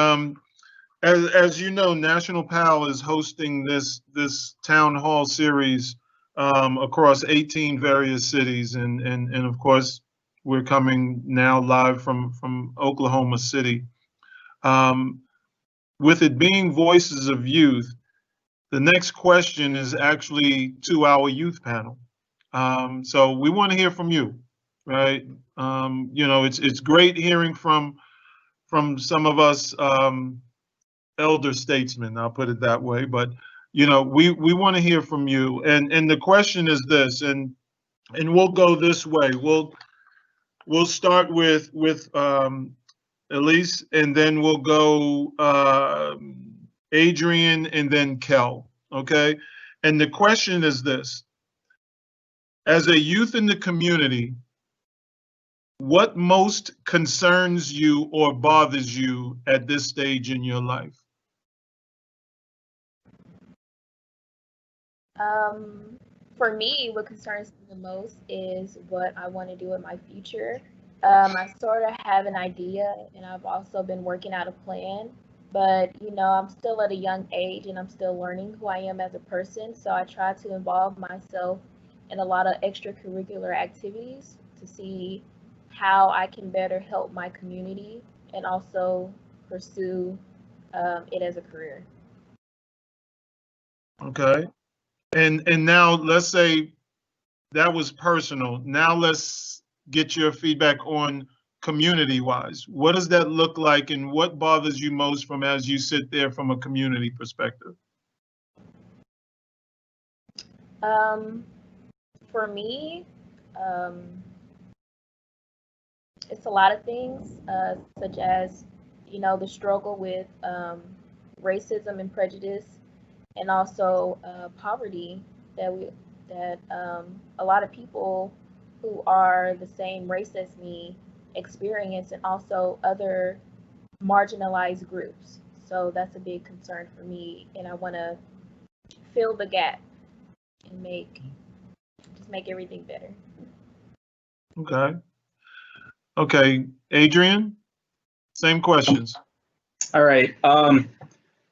as you know, National PAL is hosting this town hall series across 18 various cities, and of course we're coming now live from Oklahoma City. With it being Voices of Youth, the next question is actually to our youth panel. So we want to hear from you, right? It's great hearing from some of us elder statesmen, I'll put it that way, but we want to hear from you. And the question is this, and we'll go this way. We'll start with Elise, and then we'll go Adrian, and then Kel. Okay. And the question is this: as a youth in the community, what most concerns you or bothers you at this stage in your life? For me, what concerns me the most is what I want to do in my future. I sort of have an idea, and I've also been working out a plan, but I'm still at a young age and I'm still learning who I am as a person. So I try to involve myself in a lot of extracurricular activities to see how I can better help my community and also pursue it as a career. Okay. And now let's say that was personal. Now let's get your feedback on community-wise? What does that look like, and what bothers you most from as you sit there from a community perspective? For me, it's a lot of things, such as, the struggle with racism and prejudice, and also poverty that a lot of people who are the same race as me experience, and also other marginalized groups. So that's a big concern for me, and I want to fill the gap and make everything better. Okay, Adrian, same questions. All right.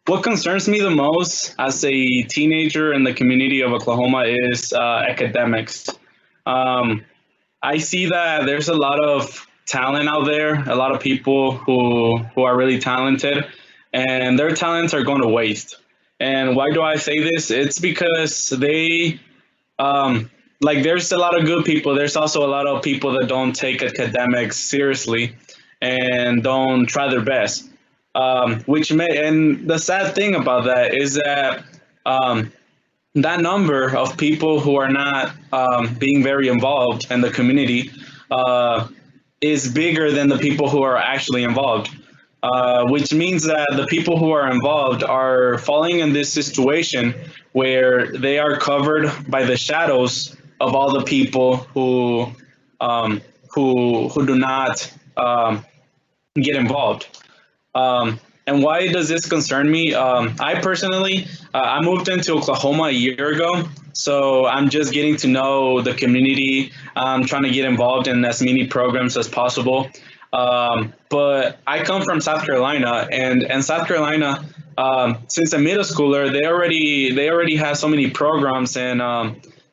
What concerns me the most as a teenager in the community of Oklahoma is academics. I see that there's a lot of talent out there, a lot of people who are really talented, and their talents are going to waste. And why do I say this? It's because they, there's a lot of good people. There's also a lot of people that don't take academics seriously and don't try their best. And the sad thing about that is that that number of people who are not being very involved in the community is bigger than the people who are actually involved, which means that the people who are involved are falling in this situation where they are covered by the shadows of all the people who do not get involved. And why does this concern me? I personally, I moved into Oklahoma a year ago, so I'm just getting to know the community. I'm trying to get involved in as many programs as possible. But I come from South Carolina, and South Carolina, since a middle schooler, they already have so many programs, and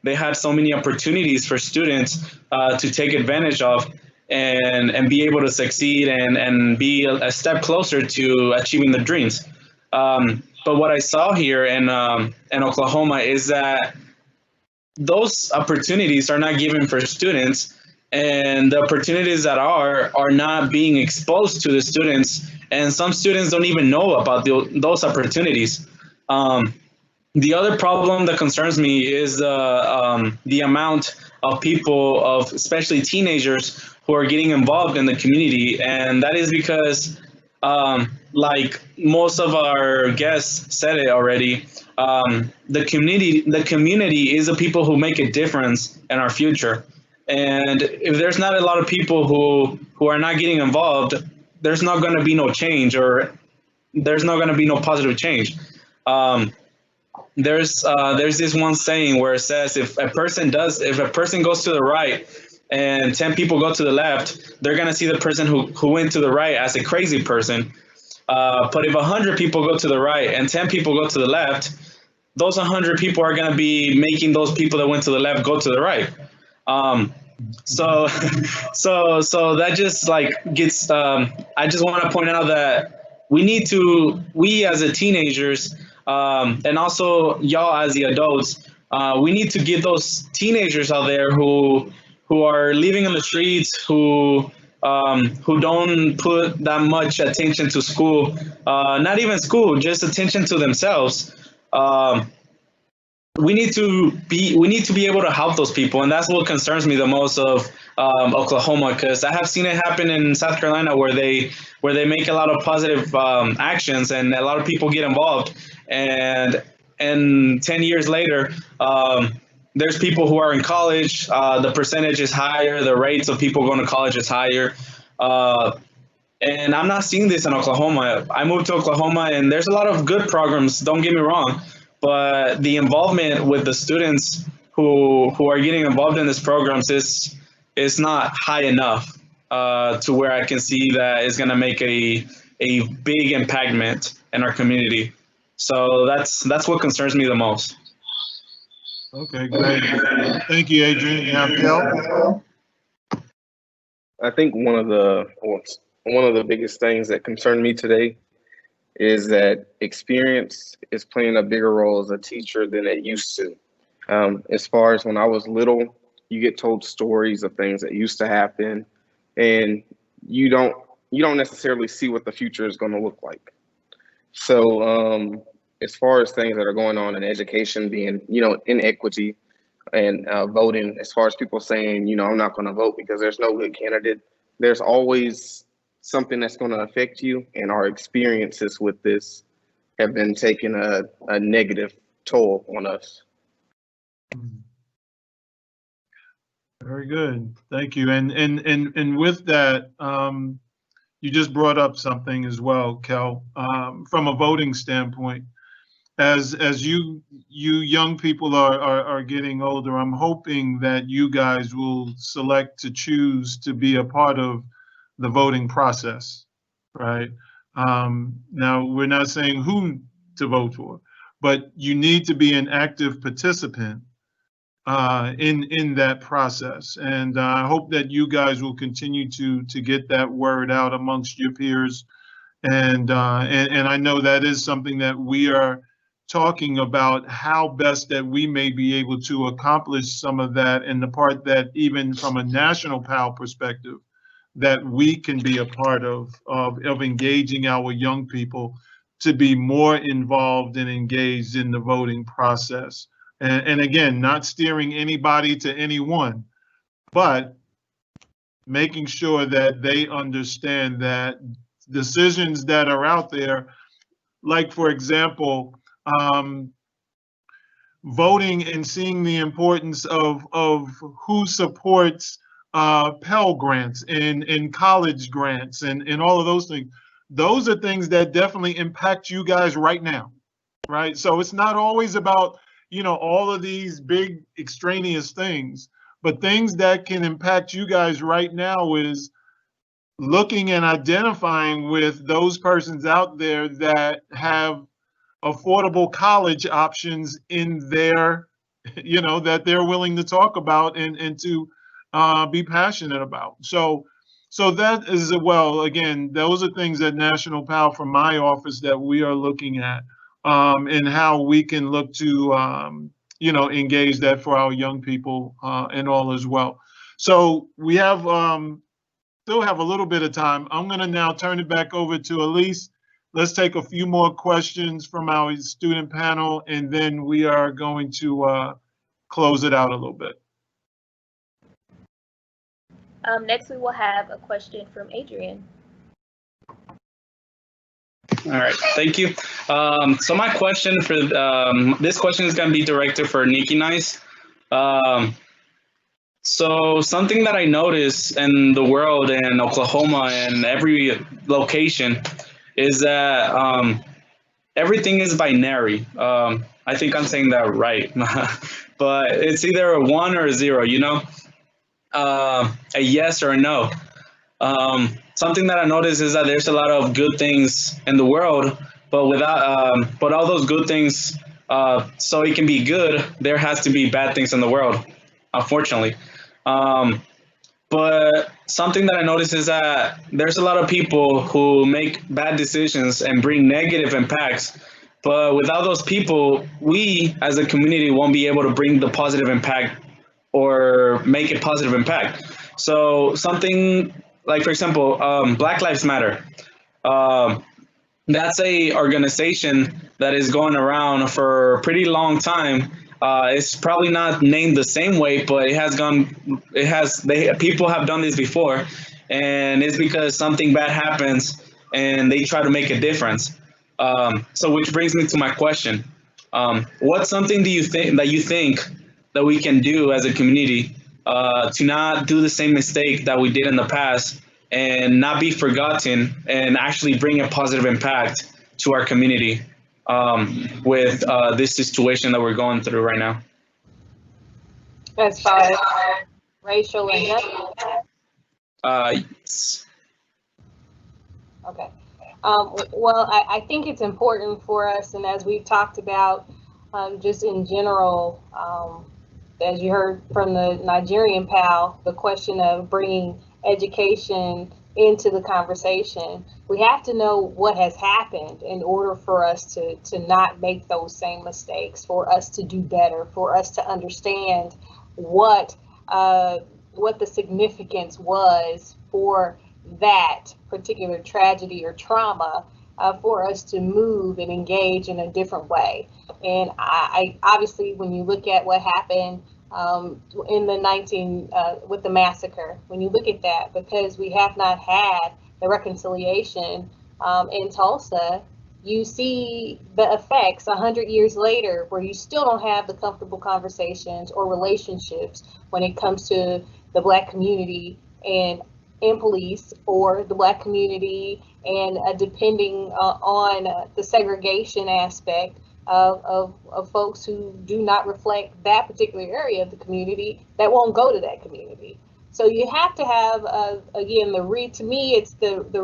they have so many opportunities for students to take advantage of. And be able to succeed and be a step closer to achieving their dreams. But what I saw here in Oklahoma is that those opportunities are not given for students, and the opportunities that are not being exposed to the students, and some students don't even know about those opportunities. The other problem that concerns me is the amount of people, especially teenagers, who are getting involved in the community, and that is because, like most of our guests said it already, the community is the people who make a difference in our future. And if there's not a lot of people who are not getting involved, there's not going to be no change, or there's not going to be no positive change. There's this one saying where it says if a person goes to the right and 10 people go to the left, they're going to see the person who went to the right as a crazy person. But if 100 people go to the right and 10 people go to the left, those 100 people are going to be making those people that went to the left go to the right. So that just gets, I just want to point out that we as a teenagers, and also y'all as the adults, we need to give those teenagers out there who are living in the streets, who don't put that much attention to school, not even school, just attention to themselves. We need to be able to help those people, and that's what concerns me the most of Oklahoma, because I have seen it happen in South Carolina where they make a lot of positive actions and a lot of people get involved, and 10 years later, there's people who are in college, the percentage is higher, the rates of people going to college is higher, and I'm not seeing this in Oklahoma. I moved to Oklahoma, and there's a lot of good programs, don't get me wrong, but the involvement with the students who are getting involved in these programs is not high enough to where I can see that it's going to make a big impact in our community. So that's what concerns me the most. Okay, great. Thank you, Adrian. Yeah, Bill? I think one of the biggest things that concerned me today is that experience is playing a bigger role as a teacher than it used to. As far as when I was little, you get told stories of things that used to happen, and you don't necessarily see what the future is going to look like. So as far as things that are going on in education, being inequity and voting, as far as people saying I'm not going to vote because there's no good candidate, there's always something that's going to affect you, and our experiences with this have been taking a negative toll on us. Very good, thank you. And with that, you just brought up something as well, Kel, from a voting standpoint. As you young people are getting older, I'm hoping that you guys will select to choose to be a part of the voting process, right? Now, we're not saying who to vote for, but you need to be an active participant in that process. And I hope that you guys will continue to get that word out amongst your peers. And I know that is something that we are talking about, how best that we may be able to accomplish some of that, and the part that even from a national PAL perspective, that we can be a part of engaging our young people to be more involved and engaged in the voting process. And again, not steering anybody to anyone, but making sure that they understand that decisions that are out there, like, for example, voting and seeing the importance of who supports Pell Grants and college grants and all of those things. Those are things that definitely impact you guys right now, right? So it's not always about, all of these big extraneous things, but things that can impact you guys right now is looking and identifying with those persons out there that have affordable college options in their, that they're willing to talk about and to be passionate about. So that is, well, again, those are things that National PAL from my office that we are looking at, and how we can look to, engage that for our young people and all as well. So we have still have a little bit of time. I'm going to now turn it back over to Elise. Let's take a few more questions from our student panel, and then we are going to close it out a little bit. Next, we will have a question from Adrian. All right, thank you. So my question for this question is going to be directed for Nikki Nice. So something that I notice in the world, in Oklahoma and every location, is that everything is binary. I think I'm saying that right, but it's either a 1 or a 0, a yes or a no. Something that I notice is that there's a lot of good things in the world, but but all those good things, so it can be good, there has to be bad things in the world, unfortunately. But something that I notice is that there's a lot of people who make bad decisions and bring negative impacts. But without those people, we as a community won't be able to bring the positive impact or make a positive impact. So something like, for example, Black Lives Matter. That's a organization that is going around for a pretty long time. It's probably not named the same way, but people have done this before, and it's because something bad happens and they try to make a difference. So which brings me to my question. What's something do you think that we can do as a community to not do the same mistake that we did in the past and not be forgotten and actually bring a positive impact to our community with this situation that we're going through right now? As far as racial injustice? Yes. Okay. Well, I think it's important for us, and as we've talked about, just in general, as you heard from the Nigerian PAL, the question of bringing education into the conversation. We have to know what has happened in order for us to not make those same mistakes, for us to do better, for us to understand what the significance was for that particular tragedy or trauma for us to move and engage in a different way. And I obviously, when you look at what happened in the with the massacre, when you look at that, because we have not had the reconciliation in Tulsa, you see the effects 100 years later, where you still don't have the comfortable conversations or relationships when it comes to the Black community and police, or the Black community and depending on the segregation aspect of folks who do not reflect that particular area of the community, that won't go to that community. So you have to have, again, to me, it's the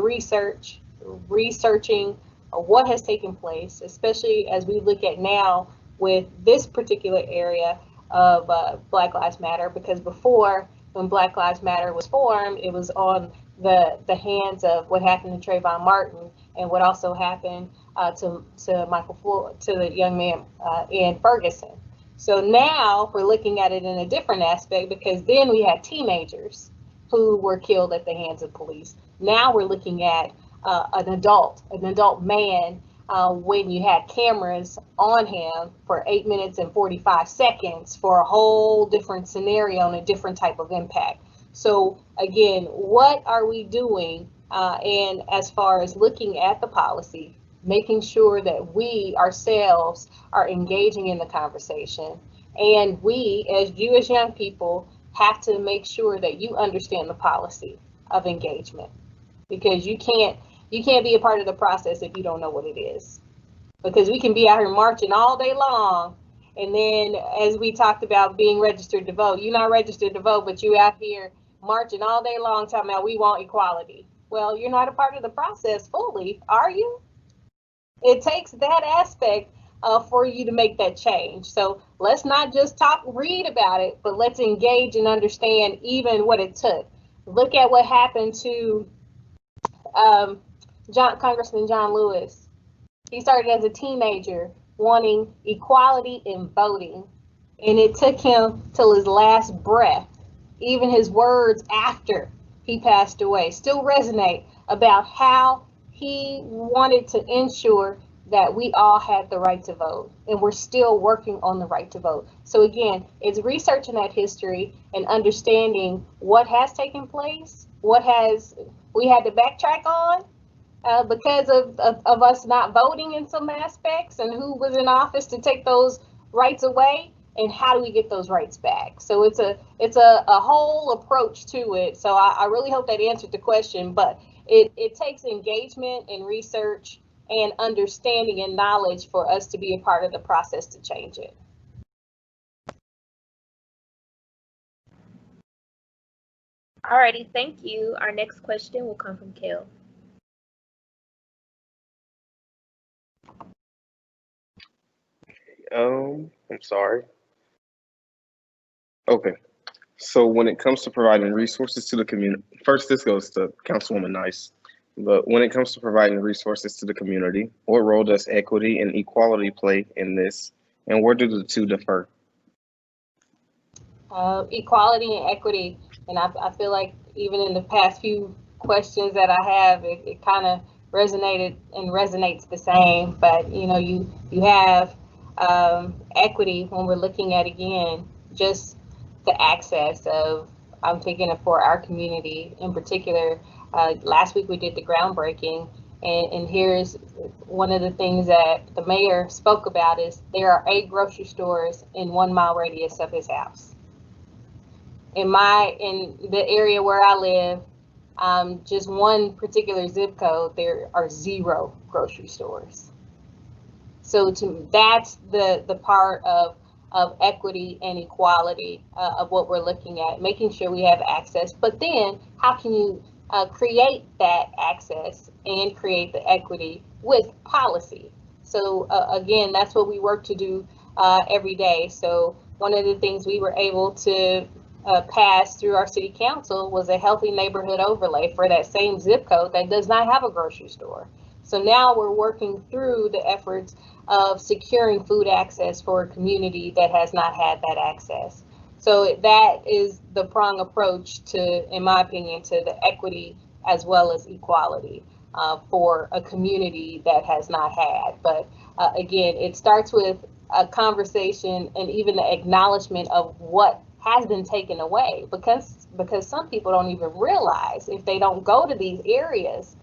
researching what has taken place, especially as we look at now with this particular area of Black Lives Matter, because before, when Black Lives Matter was formed, it was on the hands of what happened to Trayvon Martin and what also happened to the young man in Ferguson. So now we're looking at it in a different aspect, because then we had teenagers who were killed at the hands of police. Now we're looking at an adult man, when you had cameras on him for 8 minutes and 45 seconds for a whole different scenario and a different type of impact. So again, what are we doing? And as far as looking at the policy, making sure that we ourselves are engaging in the conversation, and we, as young people, have to make sure that you understand the policy of engagement, because you can't be a part of the process if you don't know what it is. Because we can be out here marching all day long, and then, as we talked about being registered to vote, you're not registered to vote, but you out here marching all day long talking about we want equality. Well, you're not a part of the process fully, are you? It takes that aspect for you to make that change. So let's not just read about it, but let's engage and understand even what it took. Look at what happened to Congressman John Lewis. He started as a teenager wanting equality in voting, and it took him till his last breath. Even his words after he passed away still resonate about how he wanted to ensure that we all had the right to vote, and we're still working on the right to vote. So again, it's researching that history and understanding what has taken place, we had to backtrack on because of us not voting in some aspects, and who was in office to take those rights away, and how do we get those rights back? So it's a whole approach to it. So I really hope that answered the question, but it takes engagement and research and understanding and knowledge for us to be a part of the process to change it. Alrighty, thank you. Our next question will come from Kel. I'm sorry. Okay. So when it comes to providing resources to the community, first this goes to Councilwoman Nice, but when it comes to providing resources to the community, what role does equity and equality play in this, and where do the two differ? Equality and equity, and I feel like even in the past few questions that I have, it kind of resonated and resonates the same. But you have equity when we're looking at, again, just the access of, I'm thinking of for our community in particular. Last week we did the groundbreaking, and here's one of the things that the mayor spoke about is there are 8 grocery stores in 1 mile radius of his house. In the area where I live, just one particular zip code, there are 0 grocery stores. So that's the part of equity and equality of what we're looking at, making sure we have access. But then how can you create that access and create the equity with policy? So again, that's what we work to do every day. So one of the things we were able to pass through our city council was a healthy neighborhood overlay for that same zip code that does not have a grocery store. So now we're working through the efforts of securing food access for a community that has not had that access. So that is the prong approach to, in my opinion, to the equity as well as equality for a community that has not had. But again, it starts with a conversation and even the acknowledgement of what has been taken away, because some people don't even realize, if they don't go to these areas,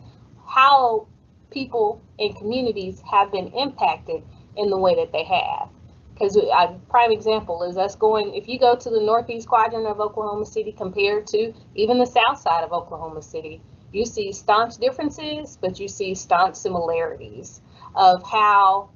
how people and communities have been impacted in the way that they have. Because a prime example is us going, if you go to the northeast quadrant of Oklahoma City compared to even the south side of Oklahoma City, you see staunch differences, but you see staunch similarities of how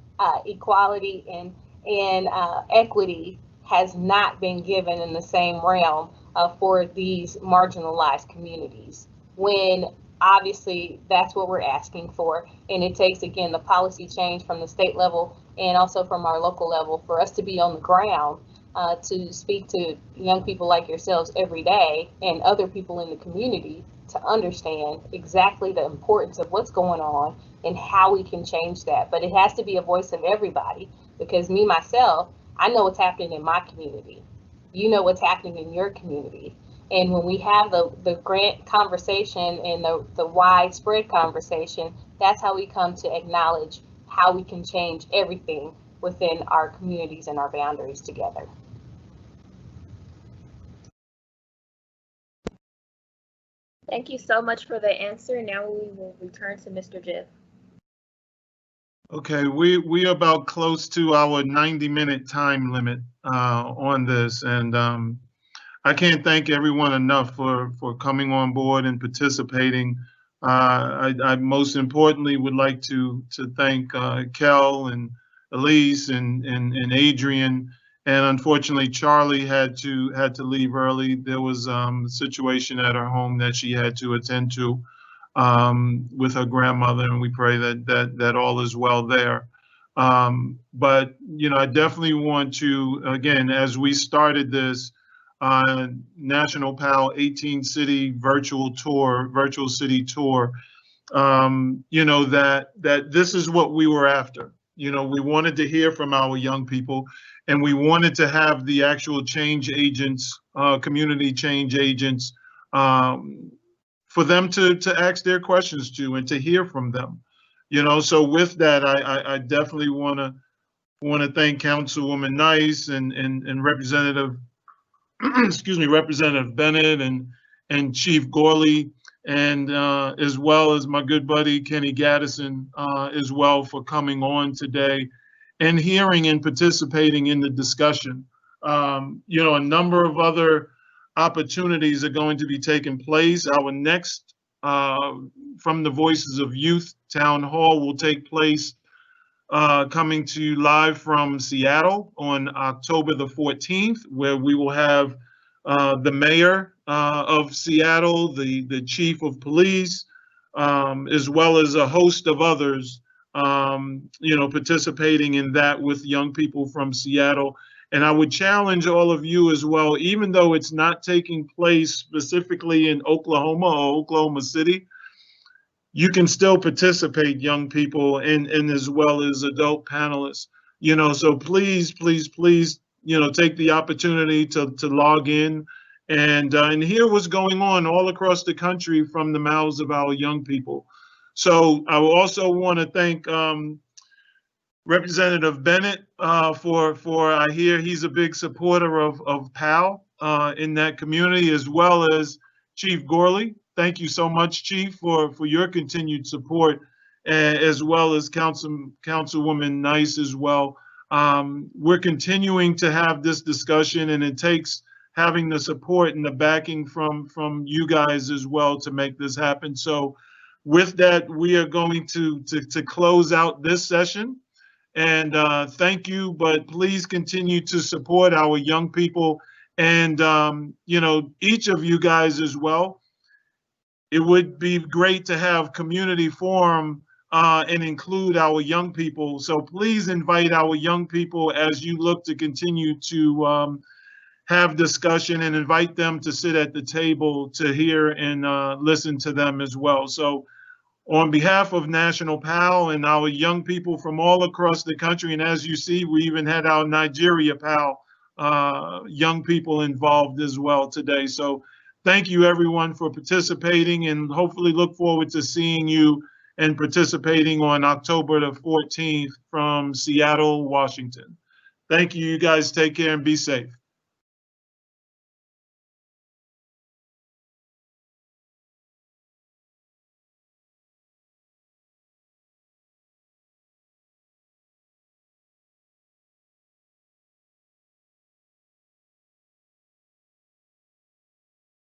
equality and equity has not been given in the same realm for these marginalized communities, when obviously that's what we're asking for. And it takes, again, the policy change from the state level and also from our local level for us to be on the ground to speak to young people like yourselves every day and other people in the community to understand exactly the importance of what's going on and how we can change that. But it has to be a voice of everybody, because me, myself, I know what's happening in my community. You know what's happening in your community. And when we have the grant conversation and the widespread conversation, that's how we come to acknowledge how we can change everything within our communities and our boundaries together. Thank you so much for the answer. Now we will return to Mr. Jiff. Okay, we are about close to our 90-minute time limit on this, and I can't thank everyone enough for coming on board and participating. I most importantly would like to thank Kel and Elise and Adrian, and unfortunately Charlie had to leave early. There was a situation at her home that she had to attend to with her grandmother, and we pray that all is well there. But you know, I definitely want to, again, as we started this National PAL 18 City virtual city tour, you know, that this is what we were after. You know, we wanted to hear from our young people, and we wanted to have the actual change agents, community change agents, for them to ask their questions to and to hear from them. You know, so with that, I definitely want to thank Councilwoman Nice and Representative excuse me, Representative Bennett and Chief Gorley, and as well as my good buddy Kenny Gaddison as well, for coming on today and hearing and participating in the discussion. You know, a number of other opportunities are going to be taking place. Our next From the Voices of Youth Town Hall will take place coming to you live from Seattle on October the 14th, where we will have the mayor of Seattle, the chief of police, as well as a host of others, you know, participating in that with young people from Seattle. And I would challenge all of you as well, even though it's not taking place specifically in Oklahoma or Oklahoma City, you can still participate, young people, and as well as adult panelists. You know, so please, please, please, you know, take the opportunity to log in and hear what's going on all across the country from the mouths of our young people. So I also want to thank Representative Bennett for I hear he's a big supporter of PAL in that community, as well as Chief Gorley. Thank you so much, Chief, for your continued support, as well as Councilwoman Nice as well. We're continuing to have this discussion, and it takes having the support and the backing from you guys as well to make this happen. So with that, we are going to close out this session. And thank you, but please continue to support our young people and, you know, each of you guys as well. It would be great to have community forum and include our young people. So please invite our young people as you look to continue to have discussion, and invite them to sit at the table to hear and listen to them as well. So on behalf of National PAL and our young people from all across the country, and as you see, we even had our Nigeria PAL young people involved as well today. So thank you everyone for participating, and hopefully look forward to seeing you and participating on October the 14th from Seattle, Washington. Thank you. You guys take care and be safe.